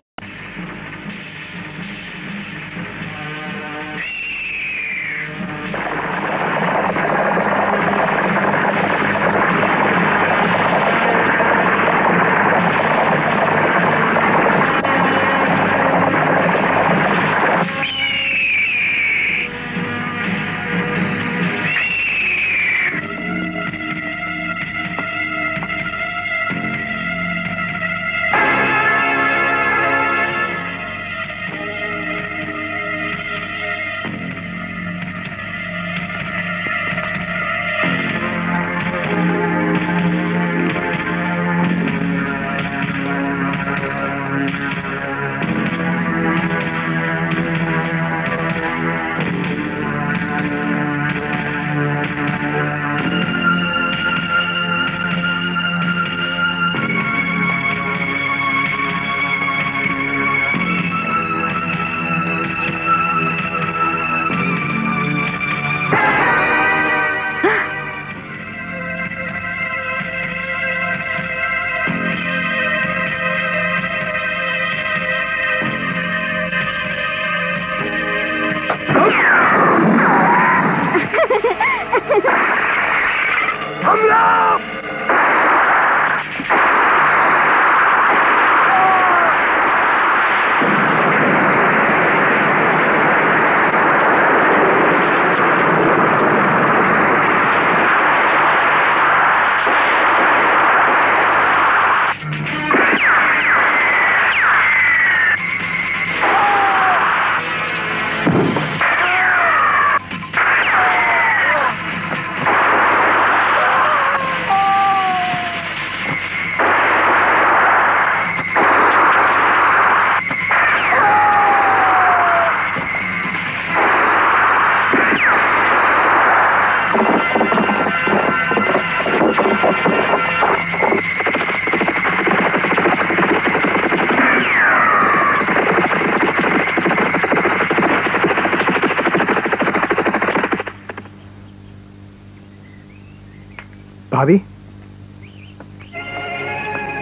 भाभी,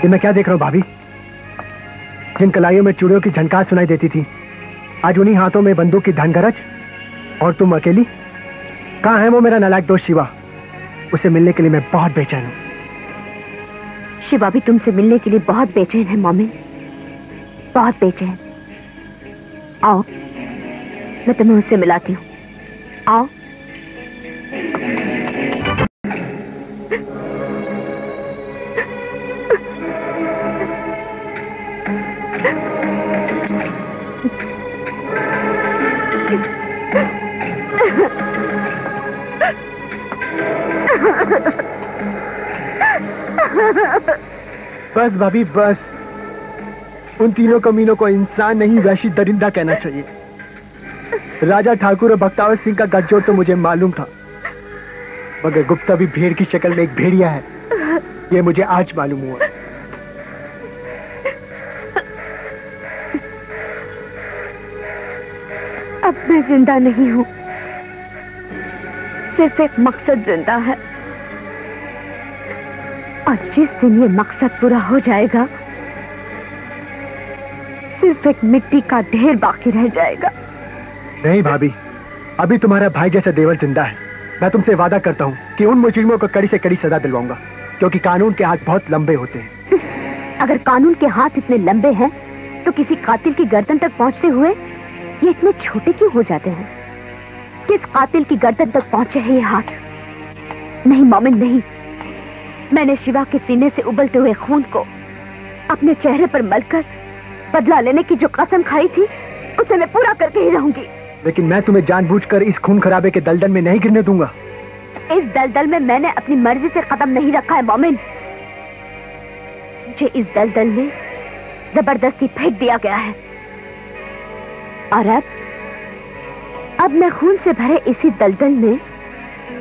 ये मैं क्या देख रहा हूँ भाभी? जिन कलाइयों में चूड़ियों की झनकार सुनाई देती थी, आज उन्हीं हाथों में बंदूक की धनगरज, और तुम अकेली। कहाँ है वो मेरा नालायक दोस्त शिवा? उसे मिलने के लिए मैं बहुत बेचैन हूँ। शिवा भी तुमसे मिलने के लिए बहुत बेचैन है मोमिन, बहुत बेचैन। आओ, मैं तुम्हें उससे मिलाती हूँ। आओ। बस भाभी बस, उन तीनों कमीनों को इंसान नहीं वैसी दरिंदा कहना चाहिए। राजा ठाकुर और बख्तावर सिंह का गठजोड़ तो मुझे मालूम था, मगर गुप्ता भी भेड़ की शक्ल में एक भेड़िया है, ये मुझे आज मालूम हुआ। अब मैं जिंदा नहीं हूँ, सिर्फ एक मकसद जिंदा है, और जिस दिन ये मकसद पूरा हो जाएगा, सिर्फ एक मिट्टी का ढेर बाकी रह जाएगा। नहीं भाभी, अभी तुम्हारा भाई जैसा देवर जिंदा है। मैं तुमसे वादा करता हूँ कि उन मुजरिमों को कड़ी से कड़ी सजा दिलवाऊंगा, क्योंकि कानून के हाथ बहुत लंबे होते हैं। अगर कानून के हाथ इतने लंबे हैं, तो किसी कातिल की गर्दन तक पहुँचते हुए ये इतने छोटे क्यों हो जाते हैं? किस कातिल की गर्दन तक पहुँचे हैं ये हाथ? नहीं मोमिन नहीं, मैंने शिवा के सीने से उबलते हुए खून को अपने चेहरे पर मलकर बदला लेने की जो कसम खाई थी, उसे मैं पूरा करके ही रहूंगी। लेकिन मैं तुम्हें जानबूझकर इस खून खराबे के दलदल में नहीं गिरने दूंगा। इस दलदल में मैंने अपनी मर्जी से कदम नहीं रखा है मोमिन, मुझे इस दलदल में जबरदस्ती फेंक दिया गया है। और अब मैं खून से भरे इसी दलदल में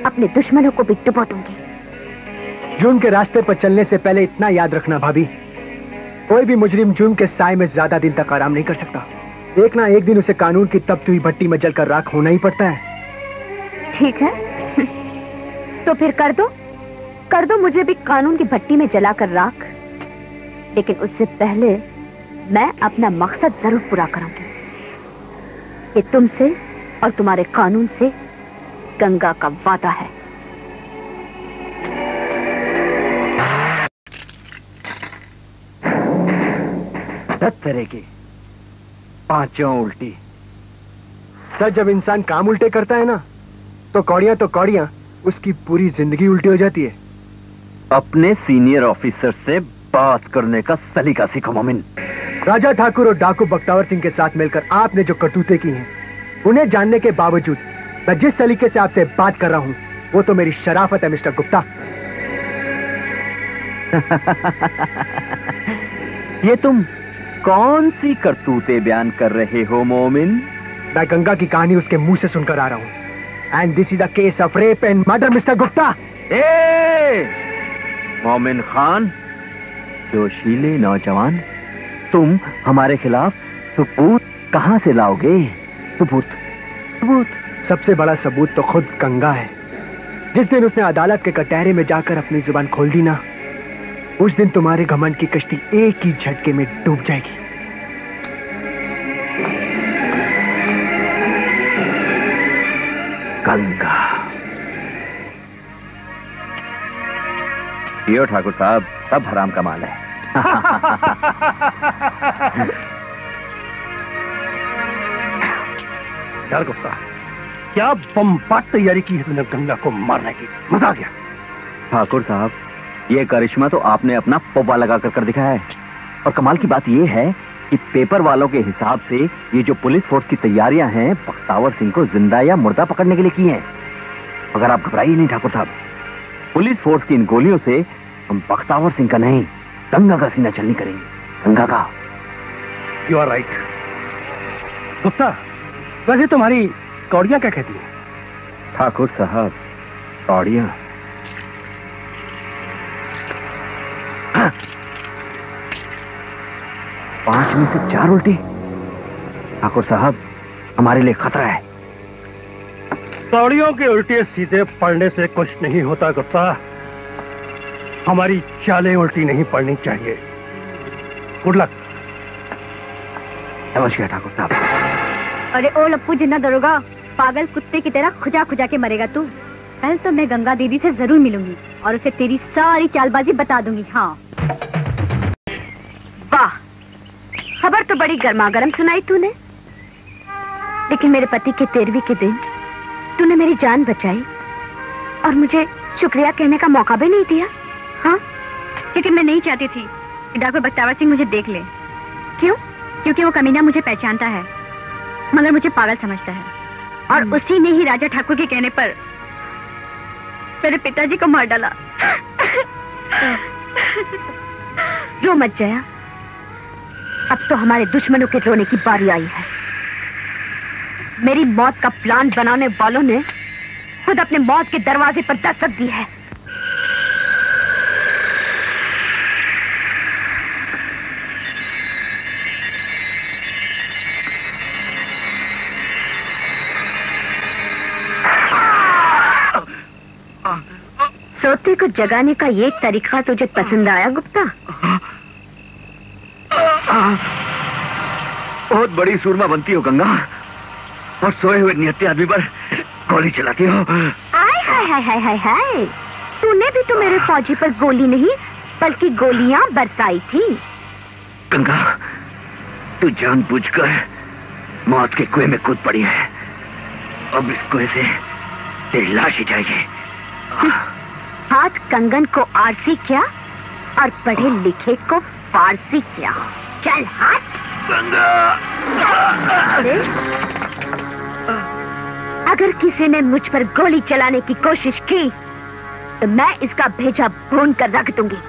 अपने दुश्मनों को भी डुबो दूंगी। जुर्म के रास्ते पर चलने से पहले इतना याद रखना भाभी, कोई भी मुजरिम जुर्म के साए में ज्यादा दिन तक आराम नहीं कर सकता। एक ना एक दिन उसे कानून की तपती हुई भट्टी में जलकर राख होना ही पड़ता है। ठीक है, तो फिर कर दो मुझे भी कानून की भट्टी में जलाकर राख, लेकिन उससे पहले मैं अपना मकसद जरूर पूरा करूंगी। ये तुमसे और तुम्हारे कानून से गंगा का वादा है। तरह की पांचों उल्टी। सर, जब इंसान काम उल्टे करता है ना, तो कौड़ियां उसकी पूरी जिंदगी उल्टी हो जाती है। अपने सीनियर ऑफिसर से बात करने का सलीका सीखो मोमिन। राजा ठाकुर और डाकू बख्तावर सिंह के साथ मिलकर आपने जो करतूतें की हैं, उन्हें जानने के बावजूद मैं जिस सलीके से आपसे बात कर रहा हूं, वो तो मेरी शराफत है मिस्टर गुप्ता। ये तुम कौन सी करतूतें बयान कर रहे हो मोमिन? मैं गंगा की कहानी उसके मुंह से सुनकर आ रहा हूं। And this is the case of rape and murder mister Gupta. मोमिन खान, जोशीले नौजवान, तुम हमारे खिलाफ सबूत कहां से लाओगे? सबूत सबसे बड़ा सबूत तो खुद गंगा है। जिस दिन उसने अदालत के कटहरे में जाकर अपनी जुबान खोल दी ना, उस दिन तुम्हारे घमंड की कश्ती एक ही झटके में डूब जाएगी। गंगा। यो ठाकुर साहब, सब हराम का माल है। यार गुप्ता, क्या बम्बाट तैयारी की है तुमने गंगा को मारने की? मजा आ गया। ठाकुर साहब, ये करिश्मा तो आपने अपना पौवा लगा कर दिखाया है। और कमाल की बात ये है कि पेपर वालों के हिसाब से ये जो पुलिस फोर्स की तैयारियां हैं, बख्तावर सिंह को जिंदा या मुर्दा पकड़ने के लिए की हैं। मगर आप घबराइए नहीं ठाकुर साहब, पुलिस फोर्स की इन गोलियों से हम बख्तावर सिंह का नहीं, गंगा का सीना चलनी करेंगे। गंगा का। You are right. गुप्ता, वैसे तुम्हारी कौड़ियां क्या कहती हैं? ठाकुर साहब, कौड़ियां 5 में से 4 उल्टी। ठाकुर साहब, हमारे लिए खतरा है। कौड़ियों के उल्टे सीधे पड़ने से कुछ नहीं होता गुप्ता। हमारी चालें उल्टी नहीं पड़नी चाहिए। Good luck. नमस्कार ठाकुर साहब। अरे ओ लप्पू जिन्ना दरोगा, पागल कुत्ते की तरह खुजा खुजा के मरेगा तू। कल तो मैं गंगा दीदी से जरूर मिलूंगी और उसे तेरी सारी चालबाजी बता दूंगी। हाँ। वाह, खबर तो बड़ी गर्मागर्म सुनाई तूने, लेकिन मेरे पति के 13वीं के दिन तूने मेरी जान बचाई और मुझे शुक्रिया कहने का मौका भी नहीं दिया। हाँ, क्योंकि मैं नहीं चाहती थी कि डॉक्टर बख्तावर सिंह मुझे देख ले। क्यों? क्योंकि वो कमीना मुझे पहचानता है मगर मुझे पागल समझता है, और उसी ने ही राजा ठाकुर के कहने पर मेरे पिताजी को मार डाला। रो मत जया, अब तो हमारे दुश्मनों के रोने की बारी आई है। मेरी मौत का प्लान बनाने वालों ने खुद अपने मौत के दरवाजे पर दस्तक दी है। सोते को जगाने का ये तरीका तुझे पसंद आया गुप्ता? बहुत बड़ी सूरमा बनती हो गंगा, और सोए हुए निहत्थे आदमी पर गोली चलाती हो। हाय हाय हाय हाय हाय हाय, तूने भी तो मेरे फौजी पर गोली नहीं बल्कि गोलियां बरसाई थी। गंगा, तू जानबूझकर मौत के कुएं में कूद पड़ी है। अब इस कुएं से तेरी लाश ही जाएगी। हाथ कंगन को आरसी क्या और पढ़े लिखे को फारसी क्या। चल हट। अगर किसी ने मुझ पर गोली चलाने की कोशिश की तो मैं इसका भेजा भून कर रख दूंगी।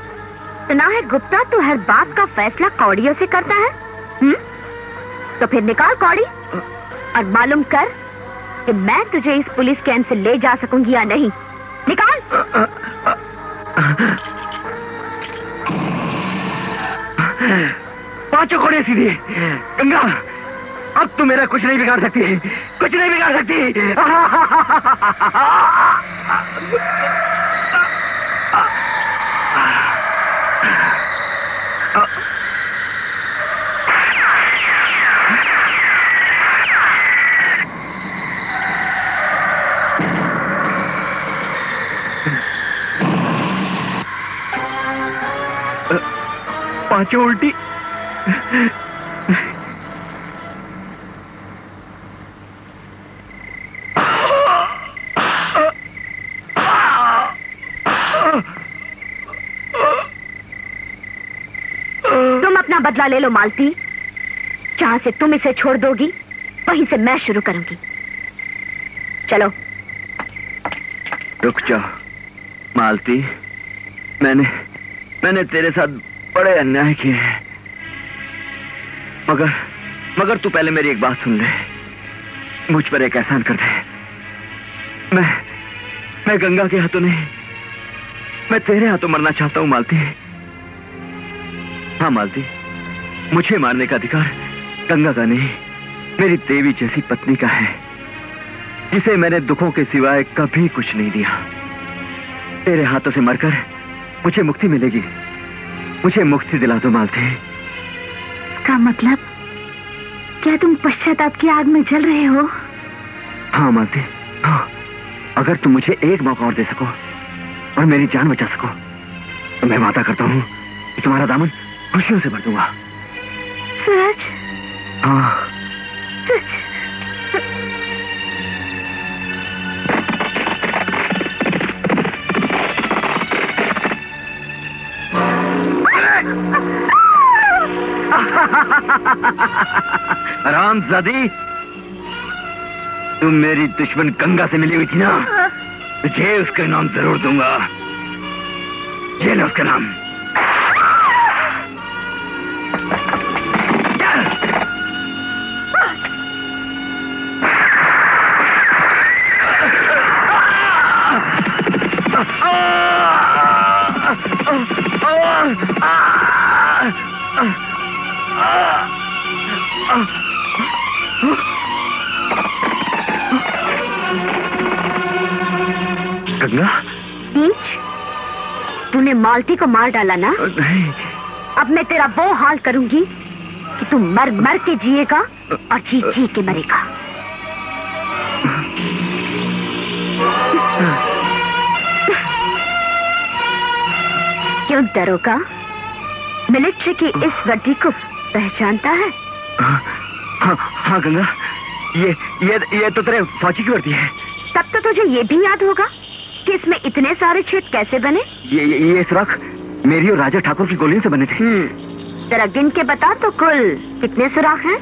सुना है गुप्ता तू हर बात का फैसला कौड़ियों से करता है। तो फिर निकाल कौड़ी और मालूम कर कि मैं तुझे इस पुलिस कैंप से ले जा सकूंगी या नहीं। निकाल। पांचों घोड़े सीधे। गंगा, अब तू मेरा कुछ नहीं बिगाड़ सकती, कुछ नहीं बिगाड़ सकती। पांचों उल्टी। तुम अपना बदला ले लो मालती। जहां से तुम इसे छोड़ दोगी वहीं से मैं शुरू करूंगी। चलो। रुक जाओ मालती, मैंने तेरे साथ बड़े अन्याय किए हैं, मगर तू पहले मेरी एक बात सुन ले। मुझ पर एक एहसान कर दे। मैं गंगा के हाथों नहीं, मैं तेरे हाथों मरना चाहता हूं मालती। हाँ मालती, मुझे मारने का अधिकार गंगा का नहीं, मेरी देवी जैसी पत्नी का है, जिसे मैंने दुखों के सिवाय कभी कुछ नहीं दिया। तेरे हाथों से मरकर मुझे मुक्ति मिलेगी। मुझे मुक्ति दिला दो मालती। इसका मतलब क्या तुम पश्चाताप की आग में जल रहे हो? हाँ मालती, हाँ। अगर तुम मुझे एक मौका और दे सको और मेरी जान बचा सको तो मैं वादा करता हूँ कि तुम्हारा दामन खुशियों से भर दूंगा। सच? हाँ सच। हरामजादी, तुम मेरी दुश्मन गंगा से मिली हुई थी ना, तुझे उसका नाम जरूर दूंगा। ये ना उसका नाम। गंगा, नीच, तूने तूने मालती को मार डाला ना? नहीं। अब मैं तेरा वो हाल करूंगी कि तू मर मर के जिएगा और जी जी के मरेगा। क्यों दरोगा, मिलिट्री की इस वर्दी को पहचानता है? हाँ गंगा, ये तो तेरे फौजी की वर्दी है। तब तो तुझे ये भी याद होगा कि इसमें इतने सारे छेद कैसे बने? ये सुराख मेरी और राजा ठाकुर की गोलियों से बने थे। जरा गिन के बता तो कुल कितने सुराख हैं?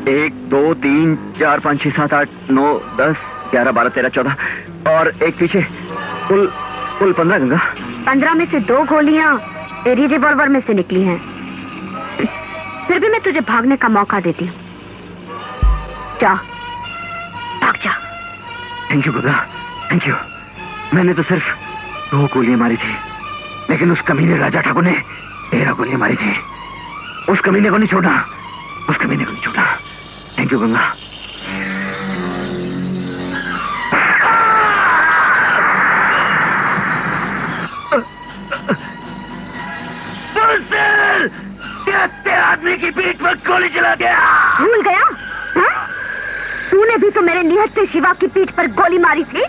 1 2 3 4 5 6 7 8 9 10 11 12 13 14 और एक पीछे, कुल 15 गंगा। 15 में से 2 गोलियां तेरी रिवॉल्वर में से निकली हैं। फिर भी मैं तुझे भागने का मौका देती हूँ। जा, भाग जा। Thank you Ganga, thank you. मैंने तो सिर्फ 2 गोलियां मारी थी, लेकिन उस कमीने राजा ठाकुर ने 13 गोलियां मारी थी। उस कमीने को नहीं छोड़ा, उस कमीने को नहीं छोड़ा। Thank you Ganga. आदमी की पीठ पर गोली चला गया। भूल गया? हाँ? तूने भी तो मेरे निहत्थे शिवा की पीठ पर गोली मारी थी।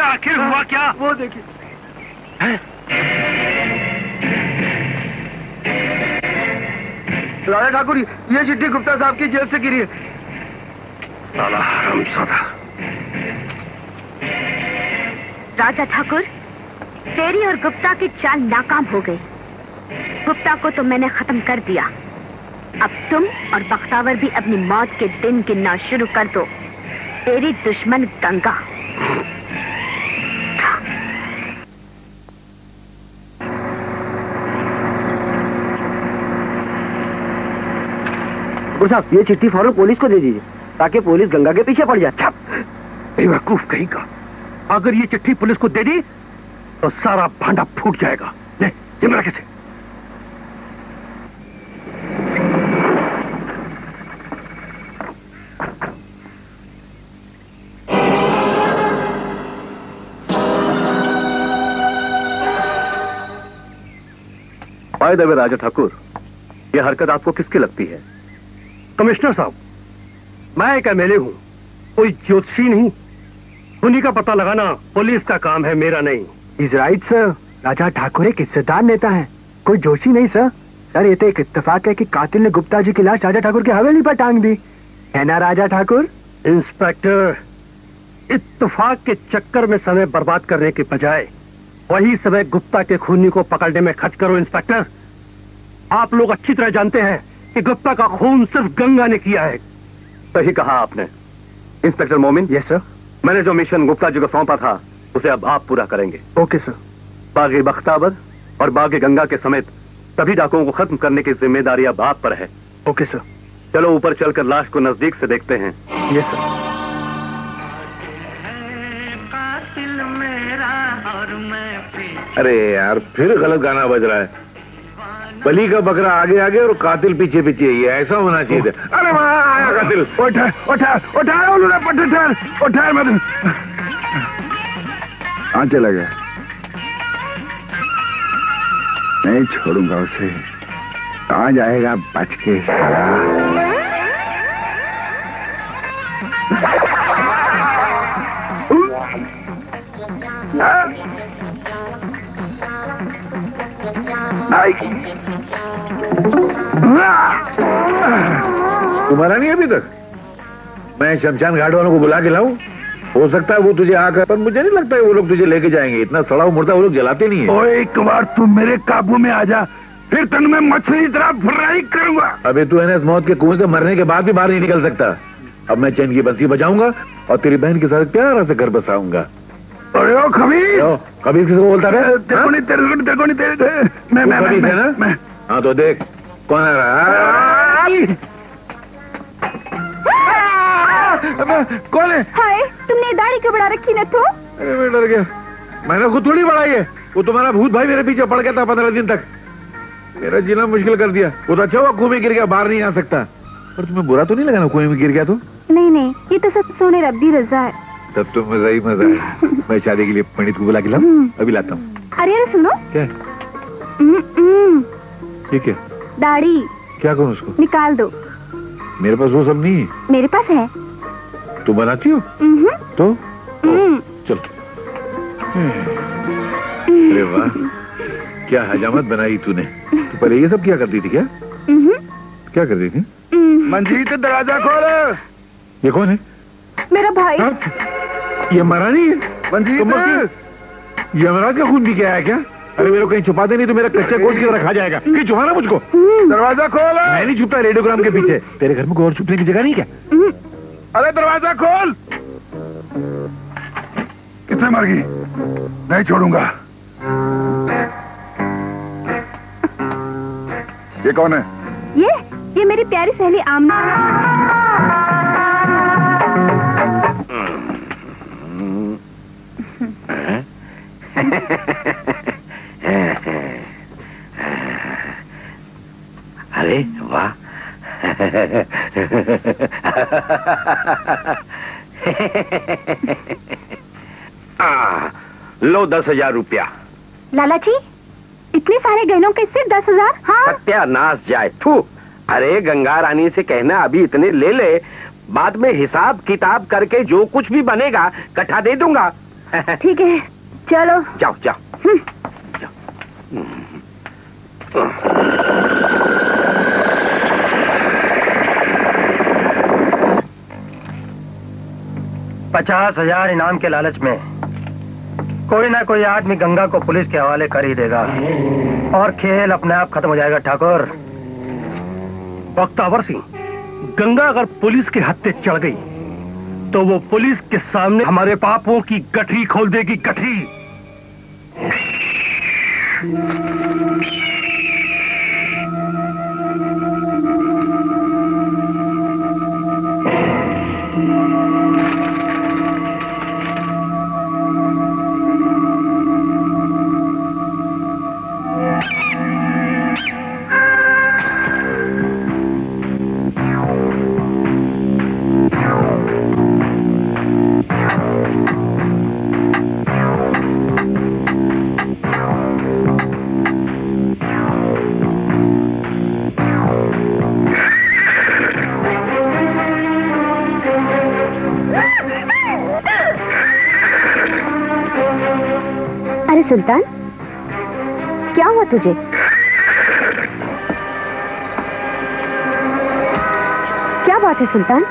आखिर हुआ क्या? वो देखिए। राजा ठाकुर, ये चिट्ठी गुप्ता साहब की जेल से गिरी है। साला हरामजादा। राजा ठाकुर, तेरी और गुप्ता की चाल नाकाम हो गई। गुप्ता को तो मैंने खत्म कर दिया। अब तुम और बख्तावर भी अपनी मौत के दिन गिनना शुरू कर दो। तेरी दुश्मन गंगा। साहब, ये चिट्ठी फौरन पुलिस को दे दीजिए ताकि पुलिस गंगा के पीछे पड़ जाए। बेवकूफ कहीं का। अगर ये चिट्ठी पुलिस को दे दी तो सारा भांडा फूट जाएगा। ले, जिम्मेदार कैसे? बाय द वे राजा ठाकुर, यह हरकत आपको किसकी लगती है? कमिश्नर साहब, मैं एक एमएलए हूं, कोई ज्योतिषी नहीं। उन्हीं का पता लगाना पुलिस का काम है, मेरा नहीं। Is right sir. Raja Thakur एक इज्जतदार नेता है, कोई जोशी नहीं सर। सर, ये तो एक इत्तेफाक है कि कातिल ने गुप्ता जी की लाश राजा ठाकुर की हवेली पर टांग दी, है ना राजा ठाकुर? इंस्पेक्टर, इत्तेफाक के चक्कर में समय बर्बाद करने के बजाय वही समय गुप्ता के खूनी को पकड़ने में खर्च करो। इंस्पेक्टर, आप लोग अच्छी तरह जानते हैं कि गुप्ता का खून सिर्फ गंगा ने किया है। सही कहा आपने। इंस्पेक्टर मोमिन। Yes sir. मैंने जो मिशन गुप्ता जी को सौंपा था उसे अब आप पूरा करेंगे। Okay sir. बागी बख्तावर और बागी गंगा के समेत सभी डाकुओं को खत्म करने की जिम्मेदारी अब आप पर है। Okay sir. चलो ऊपर चलकर लाश को नजदीक से देखते हैं। Yes sir. अरे यार, फिर गलत गाना बज रहा है। बलि का बकरा आगे आगे और कातिल पीछे पीछे, ये ऐसा होना चाहिए। अरे वहाँ आया कातिल। उठा उठा उठाया उन्होंने, पट्टे उठाया। मैं कहाँ चला गया? नहीं छोड़ूंगा उसे। कहाँ जाएगा बच के साला? तुम्हारा नहीं अभी तक? मैं शमशान घाट वालों को बुला के लाऊं? हो सकता है वो तुझे आकर, पर मुझे नहीं लगता है वो लोग तुझे लेके जाएंगे। इतना सड़ा मुर्दा वो लोग जलाते नहीं है। ओए, एक बार तू मेरे काबू में आ जा, फिर तन मैं मछली की तरह फ्राई करूंगा। अबे तू एनएस मौत के कुएं से मरने के बाद भी बाहर नहीं निकल सकता। अब मैं चैन की बंसी बजाऊंगा और तेरी बहन के साथ प्यार से घर बसाऊंगा। अरे ओ खबीर, खबीर किसको बोलता है? तेरे को नहीं तेरे मैं हाँ तो देख कौन आ रहा है? कौन है? हाय, तुमने दाढ़ी क्यों बढ़ा रखी न तो? अरे मैं डर गया, मैंने खुद थोड़ी बढ़ाई है, वो तुम्हारा भूत भाई मेरे पीछे पड़ गया था 15 दिन तक, मेरा जीना मुश्किल कर दिया। वो तो अच्छा हुआ कुएं में गिर गया, बाहर नहीं आ सकता। पर तुम्हें बुरा तो नहीं लगा ना कुएं में गिर गया तो? नहीं नहीं, ये तो सब सोने रब्बी रजा है। तब तो मजा ही मजा है। मैं शादी के लिए पंडित को बुला के लाऊं? अभी लाता हूँ। अरे अरे सुनो, क्या ठीक है? दाढ़ी क्या करूँ उसको? निकाल दो। मेरे पास वो सब नहीं है। मेरे पास है। तू बनाती हो? तो चल। अरे वाह, क्या हजामत बनाई तूने। तू पहले ये सब क्या करती थी? क्या क्या करती थी? मंजीत दरवाजा खोल। ये कौन है? मेरा भाई। ये मरा नहीं है? मंजीत, यमराज का खून भी क्या है क्या? अरे मेरे को कहीं छुपा दे, नहीं तो मेरा कच्चा कोट की तरह खा जाएगा। कहीं छुपाना मुझको। दरवाजा खोल। मैं नहीं छुपता रेडियोग्राम के पीछे। तेरे घर में कोई और छुपने की जगह नहीं क्या? अरे दरवाजा खोल। कितने मर गई? नहीं छोड़ूंगा। ये कौन है? ये मेरी प्यारी सहेली आमना। अरे वाह। लो 10,000 रुपया। लाला जी, इतने सारे गहनों के सिर्फ 10,000? हाँ। सत्यानाश जाए। थू। अरे गंगा रानी से कहना अभी इतने ले ले, बाद में हिसाब किताब करके जो कुछ भी बनेगा इकट्ठा दे दूंगा। ठीक है, चलो जाओ जाओ। $50,000 इनाम के लालच में कोई ना कोई आदमी गंगा को पुलिस के हवाले कर ही देगा और खेल अपने आप खत्म हो जाएगा। ठाकुर बख्तावर सिंह, गंगा अगर पुलिस के हत्थे चढ़ गई तो वो पुलिस के सामने हमारे पापों की गठरी खोल देगी। गठरी। सुल्तान, क्या हुआ तुझे? क्या बात है सुल्तान?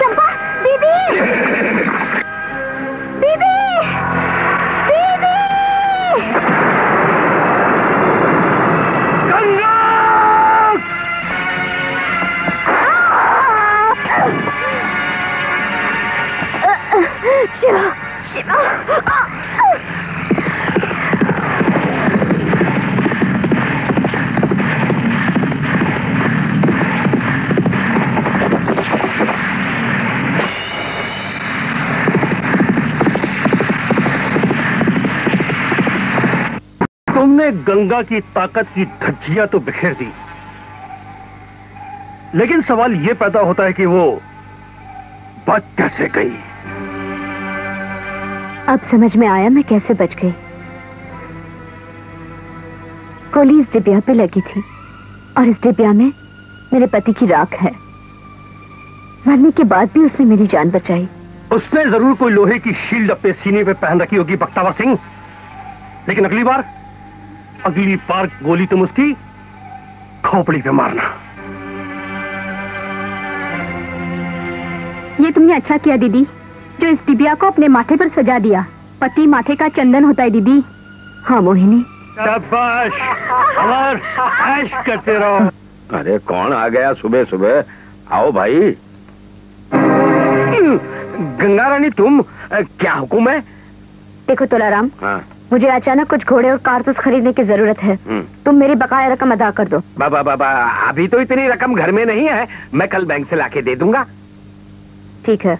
चंपा, दीदी, दीदी, दीदी, गंगा! शिवा, शिवा। तुमने गंगा की ताकत की धज्जियां तो बिखेर दी, लेकिन सवाल यह पैदा होता है कि वो बच कैसे गई? अब समझ में आया मैं कैसे बच गई। गोली इस डिबिया पे लगी थी और इस डिबिया में मेरे पति की राख है। मरने के बाद भी उसने मेरी जान बचाई। उसने जरूर कोई लोहे की शील्ड अपने सीने पे पहन रखी होगी बख्तावर सिंह, लेकिन अगली बार गोली तुम उसकी खोपड़ी पे मारना। ये तुमने अच्छा किया दीदी, जो इस डिबिया को अपने माथे पर सजा दिया। पति माथे का चंदन होता है दीदी। हाँ मोहिनी। शाबाश, ऐश करते रहो। अरे कौन आ गया सुबह सुबह? आओ भाई, गंगा रानी तुम क्या हुक्म है? देखो तोलाराम, हाँ। मुझे अचानक कुछ घोड़े और कारतूस खरीदने की जरूरत है। तुम मेरी बकाया रकम अदा कर दो। बाबा अभी तो इतनी रकम घर में नहीं है, मैं कल बैंक से लाके दे दूंगा। ठीक है,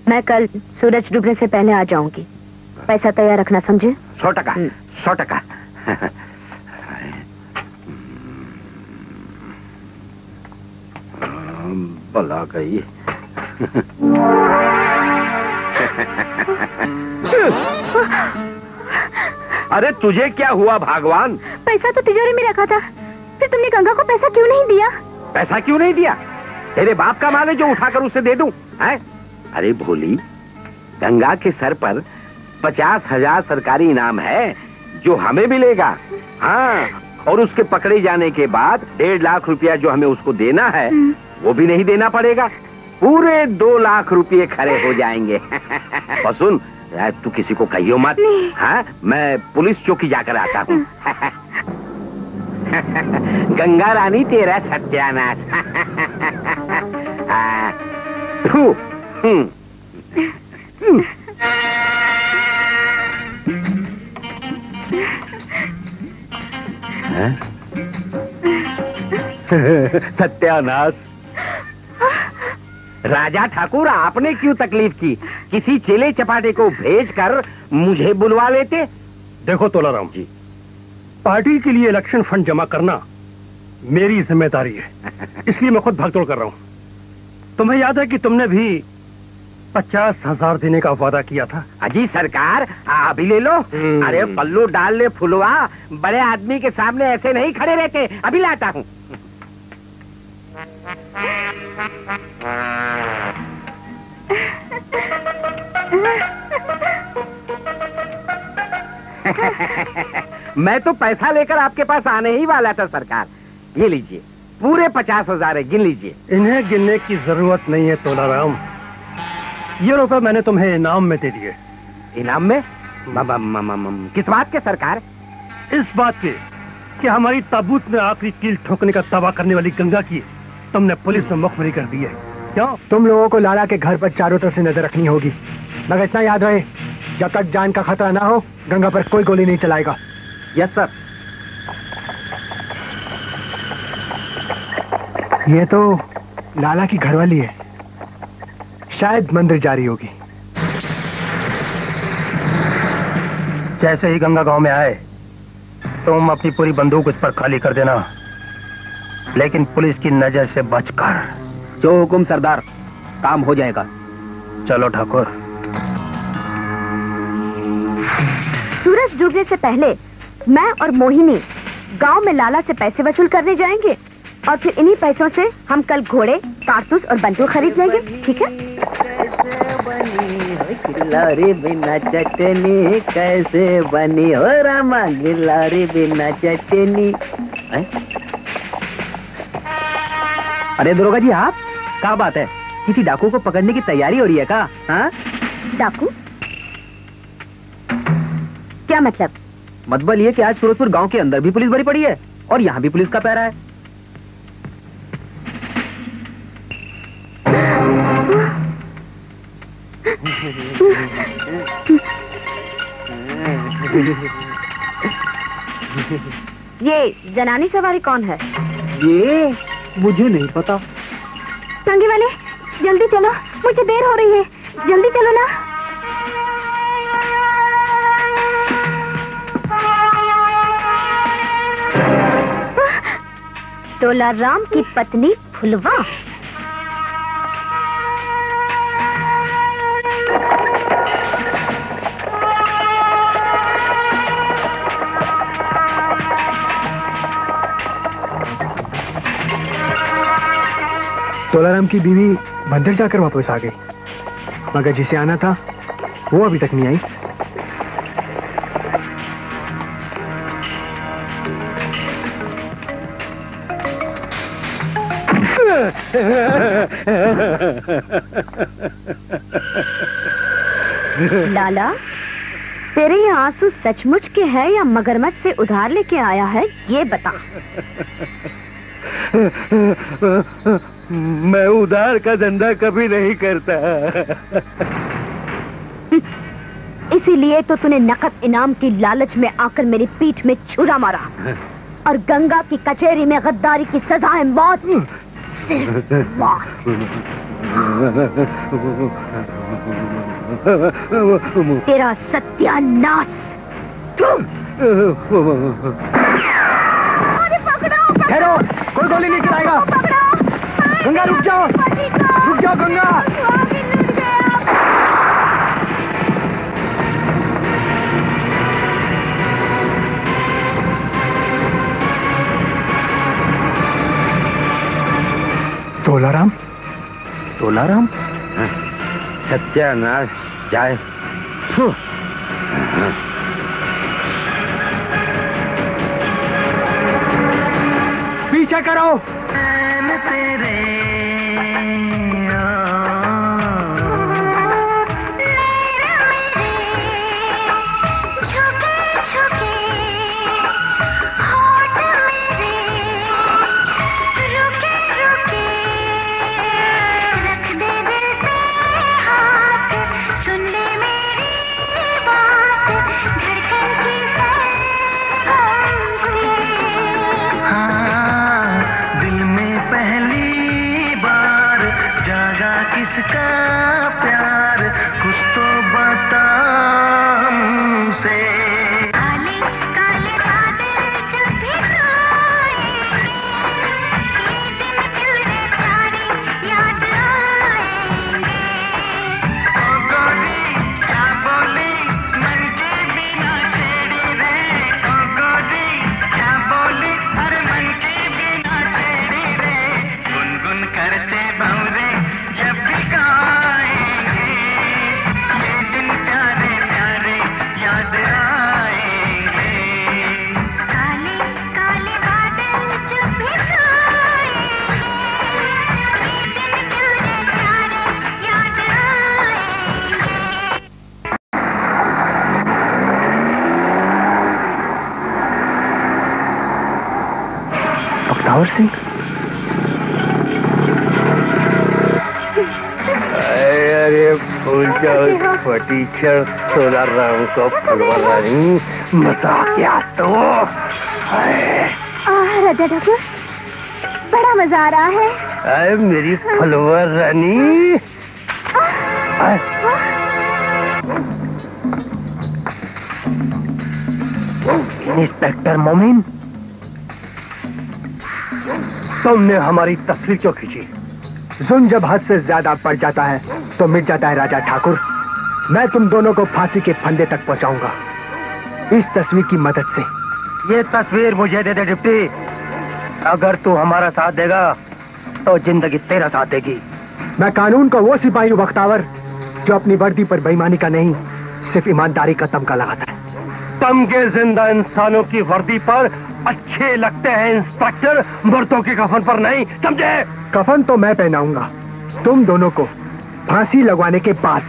मैं कल सूरज डूबने से पहले आ जाऊंगी। पैसा तैयार रखना, समझे? 100%, 100%। भला गई। अरे तुझे क्या हुआ भगवान? पैसा तो तिजोरी में रखा था, फिर तुमने गंगा को पैसा क्यों नहीं दिया? पैसा क्यों नहीं दिया? तेरे बाप का माल है जो उठाकर उसे दे दूं, हैं? अरे भोली, गंगा के सर पर 50,000 सरकारी इनाम है जो हमें मिलेगा। हाँ, और उसके पकड़े जाने के बाद 1.5 लाख रुपया जो हमें उसको देना है वो भी नहीं देना पड़ेगा। पूरे 2 लाख रुपये खड़े हो जाएंगे। और सुन, तू किसी को कहियो मत। हाँ, मैं पुलिस चौकी जाकर आता हूँ। गंगा रानी तेरा सत्यानाश। सत्यानाश। राजा ठाकुर, आपने क्यों तकलीफ की? किसी चेले चपाटे को भेजकर मुझे बुलवा लेते। देखो तोलाराम जी, पार्टी के लिए इलेक्शन फंड जमा करना मेरी जिम्मेदारी है, इसलिए मैं खुद भागदौड़ कर रहा हूँ। तुम्हें याद है कि तुमने भी 50,000 देने का वादा किया था? अजी सरकार, अभी ले लो। अरे पल्लू डाल ले फुलवा, बड़े आदमी के सामने ऐसे नहीं खड़े रहते। अभी लाता हूँ। मैं तो पैसा लेकर आपके पास आने ही वाला था सरकार। ये लीजिए, पूरे 50,000 है, गिन लीजिए। इन्हें गिनने की जरूरत नहीं है तोलाराम, ये रुपए मैंने तुम्हें इनाम में दे दिए। इनाम में? किस बात के सरकार? इस बात के कि हमारी ताबूत में आखिरी कील ठोकने का दावा करने वाली गंगा की तुमने पुलिस में मुखबरी कर दी है। क्यों? तुम लोगों को लाला के घर पर चारों तरफ से नजर रखनी होगी, मगर इतना याद रहे, जब तक जान का खतरा ना हो गंगा पर कोई गोली नहीं चलाएगा। Yes sir. ये तो लाला की घरवाली है, शायद मंदिर जा रही होगी। जैसे ही गंगा गांव में आए तुम अपनी पूरी बंदूक उस पर खाली कर देना, लेकिन पुलिस की नजर से बचकर। जो हुकुम सरदार, काम हो जाएगा। चलो ठाकुर। सूरज डूबने से पहले मैं और मोहिनी गांव में लाला से पैसे वसूल करने जाएंगे और फिर इन्हीं पैसों से हम कल घोड़े, कारतूस और बंदूक खरीद लेंगे। ठीक है? गिलारी बिना चटनी कैसे बनी हो रामा, गिलारी बिना चटनी। अरे दरोगा जी, आप क्या बात है? किसी डाकू को पकड़ने की तैयारी हो रही है क्या? हाँ? डाकू? क्या मतलब? मतलब ये कि आज सूरजपुर गांव के अंदर भी पुलिस भरी पड़ी है और यहाँ भी पुलिस का पहरा है। ये जनानी सवारी कौन है? ये मुझे नहीं पता। टांगे वाले, जल्दी चलो, मुझे देर हो रही है, जल्दी चलो ना। तोलाराम की पत्नी फुलवा। तोलाराम की बीवी मंदिर जाकर वापस आ गई, मगर जिसे आना था वो अभी तक नहीं आई। लाला, तेरे ये आंसू सचमुच के है या मगरमच्छ से उधार लेके आया है, ये बता। मैं उधार का धंधा कभी नहीं करता। इसीलिए तो तूने नकद इनाम की लालच में आकर मेरी पीठ में छुरा मारा और गंगा की कचहरी में गद्दारी की सजा है मौत, सिर्फ मौत। तेरा सत्यानाश। ठहरो, कोई गोली नहीं चलाएगा। गंगा रुक जाओ, रुक जाओ गंगा। तोलाराम, तोलाराम, सत्यानाश जाए। पीछे करो। किसका प्यार कुछ तो बता हमसे। काले काले बादल जब भी छाएंगे, ये दिन चलने सारे याद आएंगे। ओ गोरी क्या बोली मन के बिना छेड़ी रे। ओ गोरी क्या बोली हर मन के बिना छेड़ी रे। गुनगुन करते भंवरे जब भी गाएंगे, ये दिन प्यारे प्यारे याद आएंगे। काले काले बादल जब भी छाएंगे, ये दिन प्यारे प्यारे याद आएंगे। बख्तावर सिंह, अरे फूल फटीचर तोलाराम को फुलवानी मजाक क्या तो राजा ठाकुर, बड़ा मजा आ रहा है। अरे मेरी फुलवर रानी। इंस्पेक्टर मोमिन, तुमने हमारी तस्वीर क्यों खींची? जुल्म जब हद से ज्यादा बढ़ जाता है तो मिट जाता है राजा ठाकुर। मैं तुम दोनों को फांसी के फंदे तक पहुंचाऊंगा इस तस्वीर की मदद से। ये तस्वीर मुझे दे दे डिप्टी। अगर तू हमारा साथ देगा तो जिंदगी तेरा साथ देगी। मैं कानून का वो सिपाही हूँ बख्तावर, जो अपनी वर्दी पर बेईमानी का नहीं, सिर्फ ईमानदारी का तमगा लगाता है। तमगे जिंदा इंसानों की वर्दी पर अच्छे लगते हैं इंस्पेक्टर, मुर्दों के कफन पर नहीं, समझे? कफन तो मैं पहनाऊंगा तुम दोनों को फांसी लगवाने के बाद।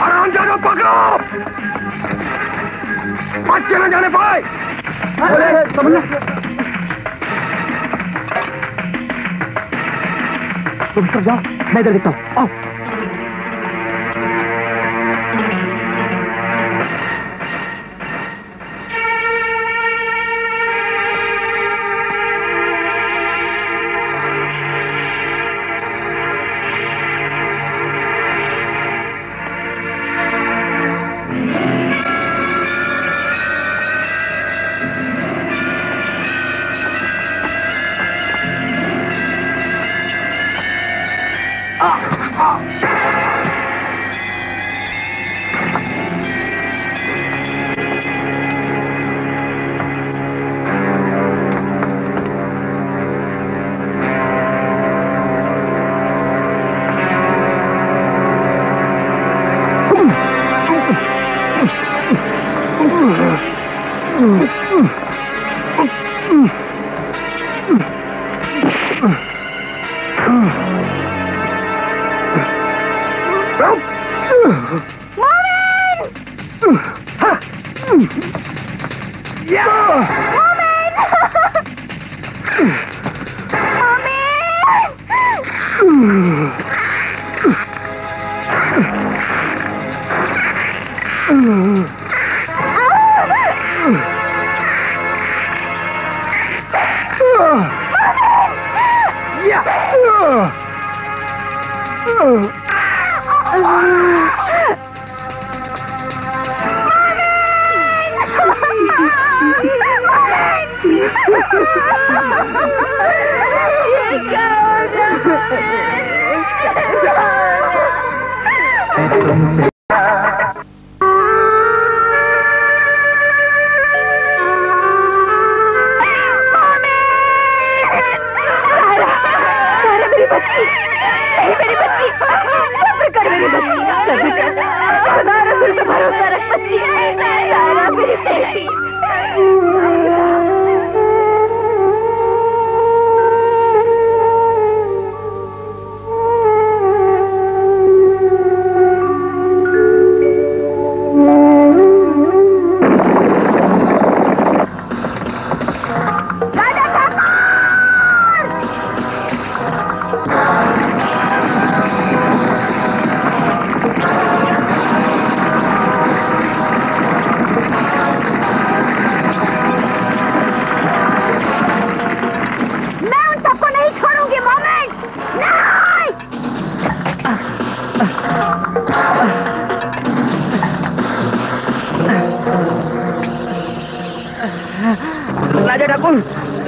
आराम जानो, पकड़ो, बच्चे न जाने पाए। तुम सब जाओ, मैं इधर देखता हूँ। आओ।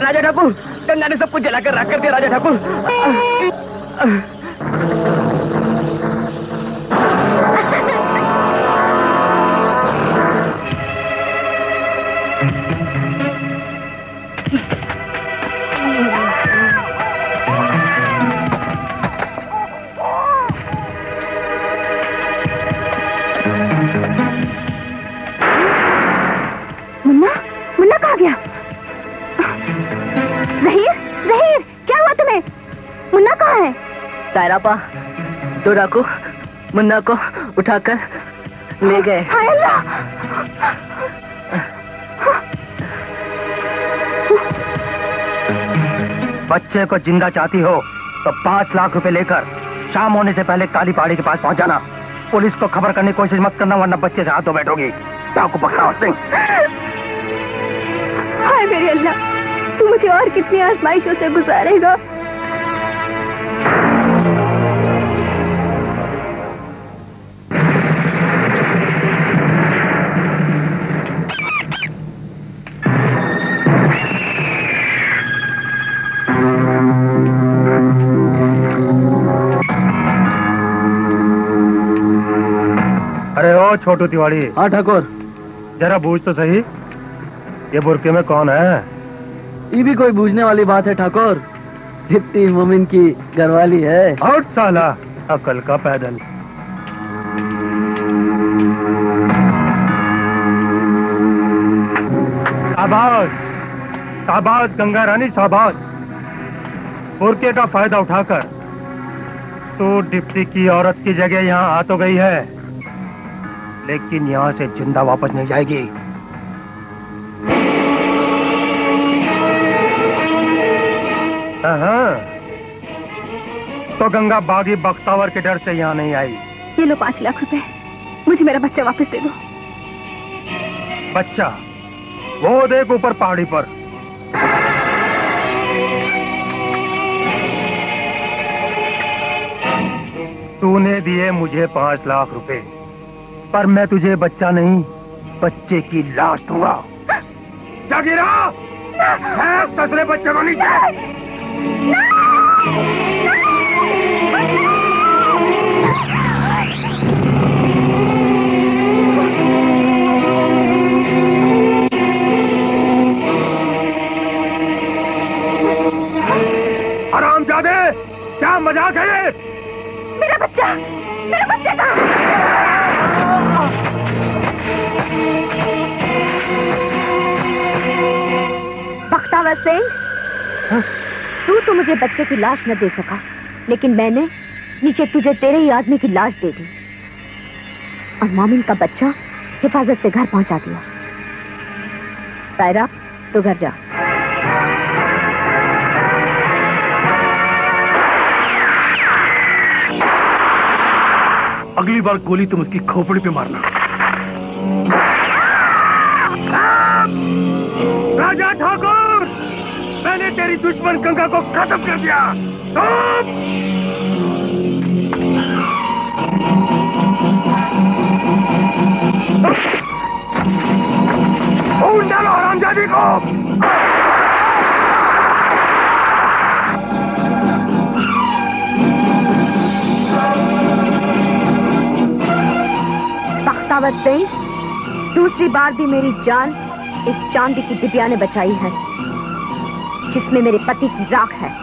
राजा ठाकुर, गंगा ने सब कुछ जलाकर राख कर दिया राजा ठाकुर। मुन्ना, मुन्ना कहाँ गया? ज़हीर, ज़हीर, क्या हुआ तुम्हें? मुन्ना कहाँ है? सायरापा, दो डाकू मुन्ना को उठाकर ले गए। हाय अल्लाह! बच्चे को जिंदा चाहती हो तो 5 लाख रुपए लेकर शाम होने से पहले काली पहाड़ी के पास पहुंच जाना। पुलिस को खबर करने की कोशिश मत करना, वरना बच्चे से हाथों बैठोगी। डाकू बख्तावर सिंह। हाय मेरे अल्लाह, तू मुझे और कितनी आजमाइशों से गुजारेगा? अरे ओ छोटू तिवारी। हाँ ठाकुर। जरा बूझ तो सही, ये बुरके में कौन है? ये भी कोई बूझने वाली बात है ठाकुर, इतनी मोमिन की घरवाली है। आउट साला, अकल का पैदल। शाबाश, शाबाश गंगा रानी शाबाश। बुरके का फायदा उठाकर तू डिप्टी की औरत की जगह यहाँ आ तो गई है, लेकिन यहाँ से जिंदा वापस नहीं जाएगी। हाँ, तो गंगा बागी बख्तावर के डर से यहाँ नहीं आई। ये लो 5 लाख रुपए, मुझे मेरा बच्चा वापस दे दो। बच्चा? वो देख ऊपर पहाड़ी पर। तूने दिए मुझे 5 लाख रुपए, पर मैं तुझे बच्चा नहीं, बच्चे की लाश दूंगा। क्या गिरा? ससुरे बच्चे को नीचे। हरामजादे, क्या मजाक है ये? मेरा बच्चा कहाँ? बख्तावर सिंह, तू मुझे बच्चे की लाश न दे सका, लेकिन मैंने नीचे तुझे तेरे ही आदमी की लाश दे दी और मोमिन का बच्चा हिफाजत से घर पहुंचा दिया। तायरा, तू घर जा। अगली बार गोली तुम उसकी खोपड़ी पे मारना। राजा ठाकुर, मैंने तेरी दुश्मन गंगा को खत्म कर दिया। खून डालो हरामजादी को। बख्तावर सिंह, दूसरी बार भी मेरी जान इस चांदी की डिबिया ने बचाई है जिसमें मेरे पति की राख है।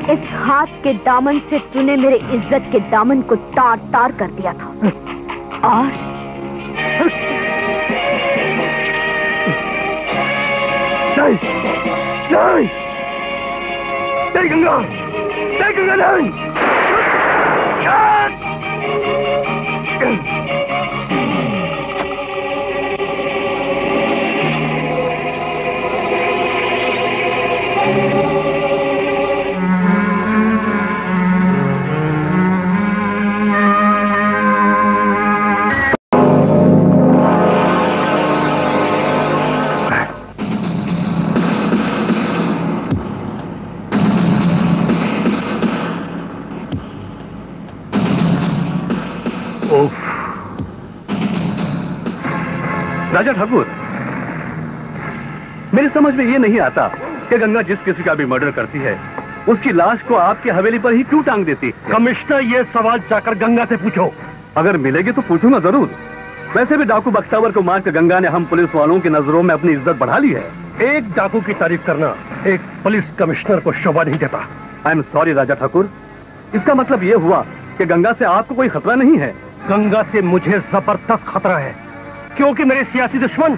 इस हाथ के दामन से तूने मेरे इज्जत के दामन को तार तार कर दिया था और नहीं, नहीं, नहीं गंगा, नहीं गंगा, नहीं। राजा ठाकुर, मेरी समझ में ये नहीं आता कि गंगा जिस किसी का भी मर्डर करती है उसकी लाश को आपकी हवेली पर ही क्यों टांग देती? कमिश्नर, ये सवाल जाकर गंगा से पूछो। अगर मिलेगी तो पूछूंगा जरूर। वैसे भी डाकू बख्तावर को मारकर गंगा ने हम पुलिस वालों की नजरों में अपनी इज्जत बढ़ा ली है। एक डाकू की तारीफ करना एक पुलिस कमिश्नर को शोभा नहीं देता। आई एम सॉरी राजा ठाकुर, इसका मतलब ये हुआ कि गंगा से आपको कोई खतरा नहीं है? गंगा से मुझे जबरदस्त खतरा है, क्योंकि मेरे सियासी दुश्मन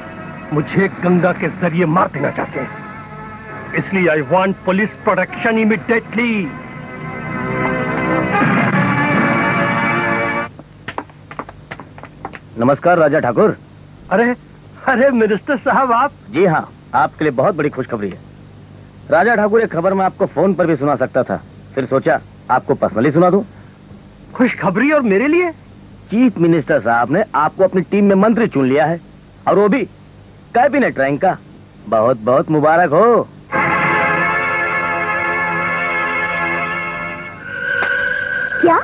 मुझे गंगा के जरिए मार देना चाहते हैं। इसलिए I want police protection immediately. नमस्कार राजा ठाकुर। अरे अरे मिनिस्टर साहब, आप? जी हाँ, आपके लिए बहुत बड़ी खुशखबरी है। राजा ठाकुर, एक खबर मैं आपको फोन पर भी सुना सकता था, फिर सोचा आपको पर्सनली सुना दूं। खुशखबरी और मेरे लिए? चीफ मिनिस्टर साहब ने आपको अपनी टीम में मंत्री चुन लिया है, और वो भी कैबिनेट रैंक का। बहुत बहुत मुबारक हो। क्या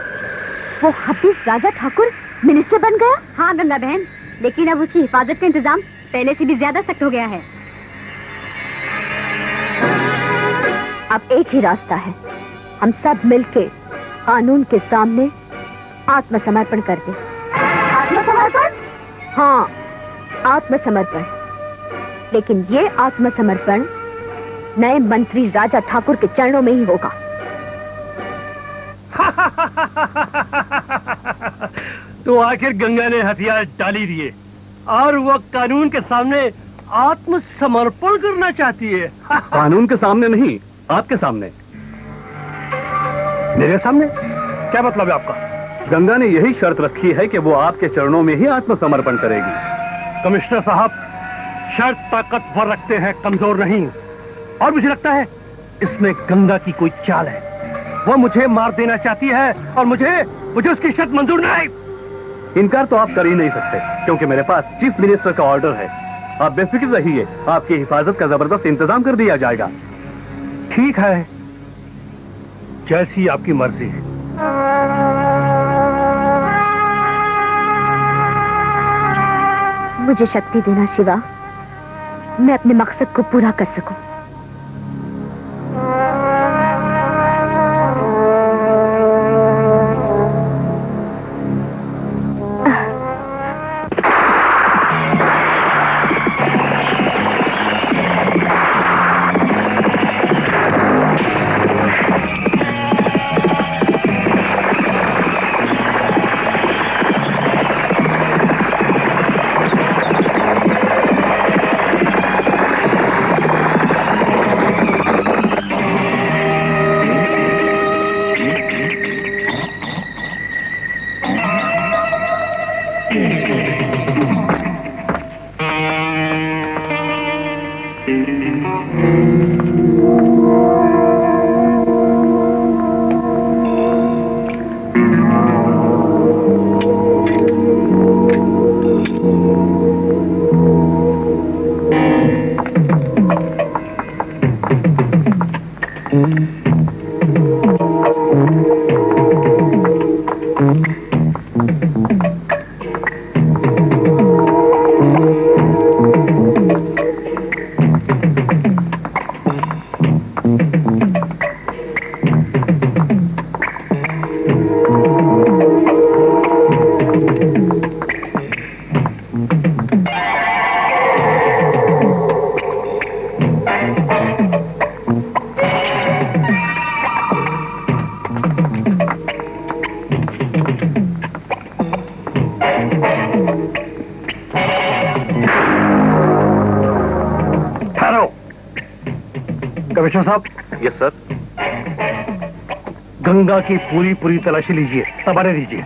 वो हफीज राजा ठाकुर मिनिस्टर बन गया? हाँ गंगा बहन, लेकिन अब उसकी हिफाजत का इंतजाम पहले से भी ज्यादा सख्त हो गया है। अब एक ही रास्ता है, हम सब मिलके कानून के सामने आत्मसमर्पण कर दे। आत्मसमर्पण? हाँ, आत्मसमर्पण। लेकिन ये आत्मसमर्पण नए मंत्री राजा ठाकुर के चरणों में ही होगा। तो आखिर गंगा ने हथियार डाली दिए और वो कानून के सामने आत्मसमर्पण करना चाहती है। कानून के सामने नहीं, आपके सामने। मेरे सामने? क्या मतलब है आपका? गंगा ने यही शर्त रखी है कि वो आपके चरणों में ही आत्मसमर्पण करेगी। कमिश्नर साहब, शर्त ताकतवर रखते हैं, कमजोर नहीं। और मुझे लगता है इसमें गंगा की कोई चाल है। वो मुझे मार देना चाहती है और मुझे उसकी शर्त मंजूर नहीं। इनकार तो आप कर ही नहीं सकते, क्योंकि मेरे पास चीफ मिनिस्टर का ऑर्डर है। आप बेफिक्र रहिए, आपकी हिफाजत का जबरदस्त इंतजाम कर दिया जाएगा। ठीक है, जैसी आपकी मर्जी है। मुझे शक्ति देना शिवा, मैं अपने मकसद को पूरा कर सकूं। कमिश्नर साहब। Yes sir. गंगा की पूरी तलाशी लीजिए, तबारे दीजिए।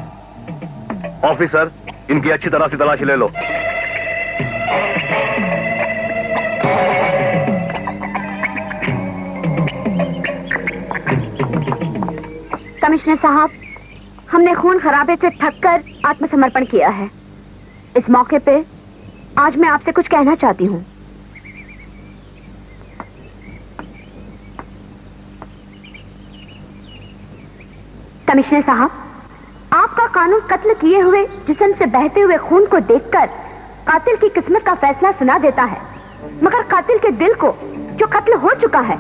ऑफिसर, इनकी अच्छी तरह से तलाशी ले लो। कमिश्नर साहब, हमने खून खराबे से थककर आत्मसमर्पण किया है। इस मौके पे आज मैं आपसे कुछ कहना चाहती हूँ। कमिश्नर साहब, आपका कानून कत्ल किए हुए जिस्म से बहते हुए खून को देखकर कातिल की किस्मत का फैसला सुना देता है, मगर कातिल के दिल को, जो कत्ल हो चुका है,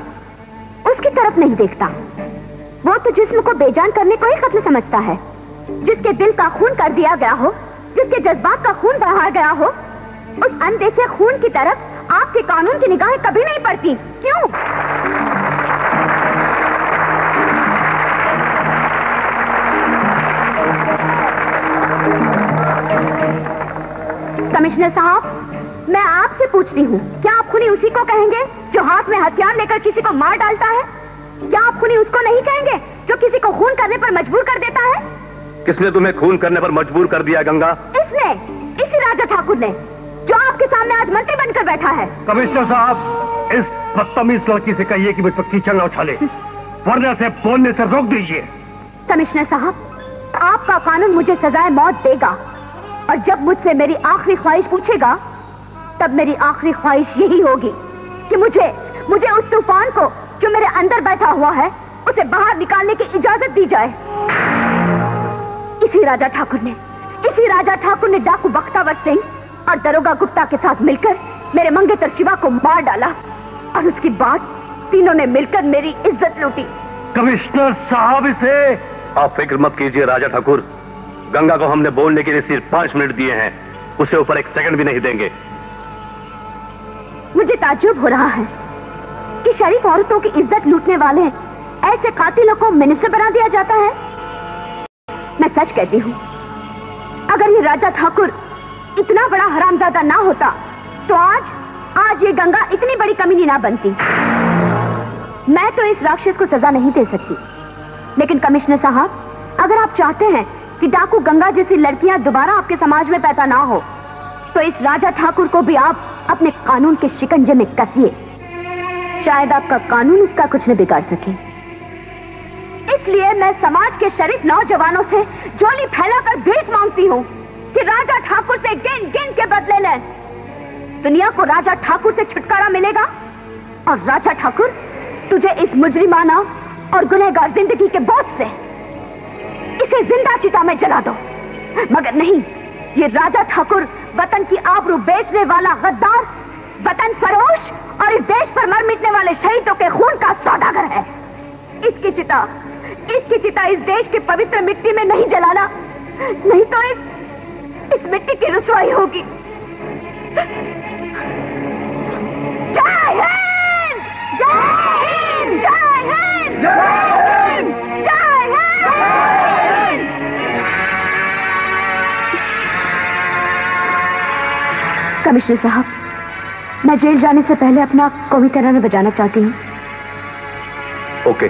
उसकी तरफ नहीं देखता। वो तो जिस्म को बेजान करने को ही कत्ल समझता है। जिसके दिल का खून कर दिया गया हो, जिसके जज्बात का खून बहाया गया हो, उस अनदेखे खून की तरफ आपके कानून की निगाहें कभी नहीं पड़ती। क्यों? कमिश्नर साहब, मैं आपसे पूछती हूँ, क्या आप खूनी उसी को कहेंगे जो हाथ में हथियार लेकर किसी को मार डालता है? क्या आप खूनी उसको नहीं कहेंगे जो किसी को खून करने पर मजबूर कर देता है? किसने तुम्हें खून करने पर मजबूर कर दिया गंगा? इसने, इसी राजा ठाकुर ने, जो आपके सामने आज मंत्री बनकर बैठा है। कमिश्नर साहब, इस बदतमीज लड़की से कहिए कि मुझ पर कीचड़ न उछाले, वरना से बोलने से रोक दीजिए। कमिश्नर साहब, आपका कानून मुझे सजाए मौत देगा, और जब मुझसे मेरी आखिरी ख्वाहिश पूछेगा, तब मेरी आखिरी ख्वाहिश यही होगी कि मुझे उस तूफान को जो मेरे अंदर बैठा हुआ है, उसे बाहर निकालने की इजाजत दी जाए। इसी राजा ठाकुर ने डाकू बख्तावर सिंह और दरोगा गुप्ता के साथ मिलकर मेरे मंगेतर शिवा को मार डाला, और उसके बाद तीनों ने मिलकर मेरी इज्जत लूटी। कमिश्नर साहब, इसे आप फिक्र मत कीजिए राजा ठाकुर। गंगा को हमने बोलने के लिए सिर्फ 5 मिनट दिए हैं, उससे ऊपर 1 सेकंड भी नहीं देंगे। मुझे ताज्जुब हो रहा है कि शरीफ औरतों की इज्जत लूटने वाले ऐसे कातिलों को मिनिस्टर बना दिया जाता है। मैं सच कहती हूँ, अगर ये राजा ठाकुर इतना बड़ा हरामजादा ना होता, तो आज ये गंगा इतनी बड़ी कमीनी ना बनती। मैं तो इस राक्षस को सजा नहीं दे सकती, लेकिन कमिश्नर साहब, अगर आप चाहते हैं कि डाकू गंगा जैसी लड़कियां दोबारा आपके समाज में पैदा ना हो, तो इस राजा ठाकुर को भी आप अपने कानून के शिकंजे में कसिए। शायद आपका कानून इसका कुछ न बिगाड़ सके। इसलिए मैं समाज के शरीफ नौजवानों से झोली फैलाकर भीख मांगती हूँ कि राजा ठाकुर से गिन गिन के बदले लें। दुनिया को राजा ठाकुर से छुटकारा मिलेगा और राजा ठाकुर तुझे इस मुजरिमाना और गुनहगार जिंदगी के बोझ से इसे जिंदा चिता में जला दो। मगर नहीं, ये राजा ठाकुर वतन की आबरू बेचने वाला गद्दार, वतन फरोश और इस देश पर मर मिटने वाले शहीदों के खून का सौदागर है। इसकी चिता इस देश की पवित्र मिट्टी में नहीं जलाना, नहीं तो इस मिट्टी की रुसवाई होगी। जय हिंद! जय हिंद! जय हिंद! जय हिंद! जय हिंद! कमिश्नर साहब, मैं जेल जाने से पहले अपना कौमी तराना बजाना चाहती हूँ। ओके।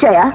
जया,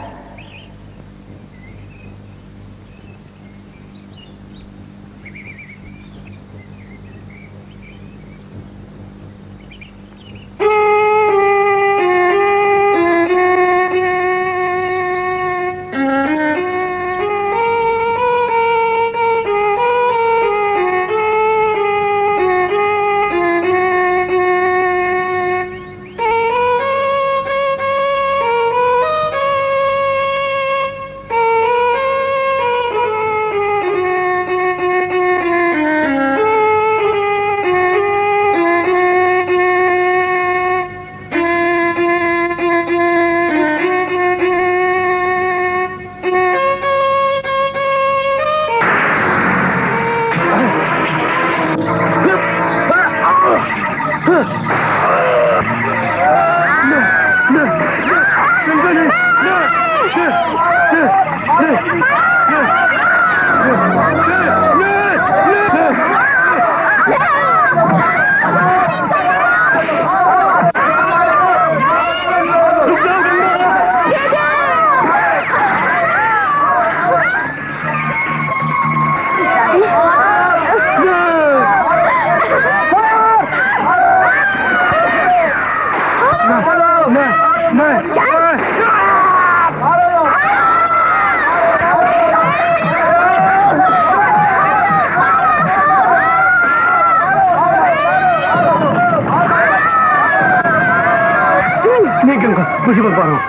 मुझे बता रहा हूँ।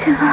शिवा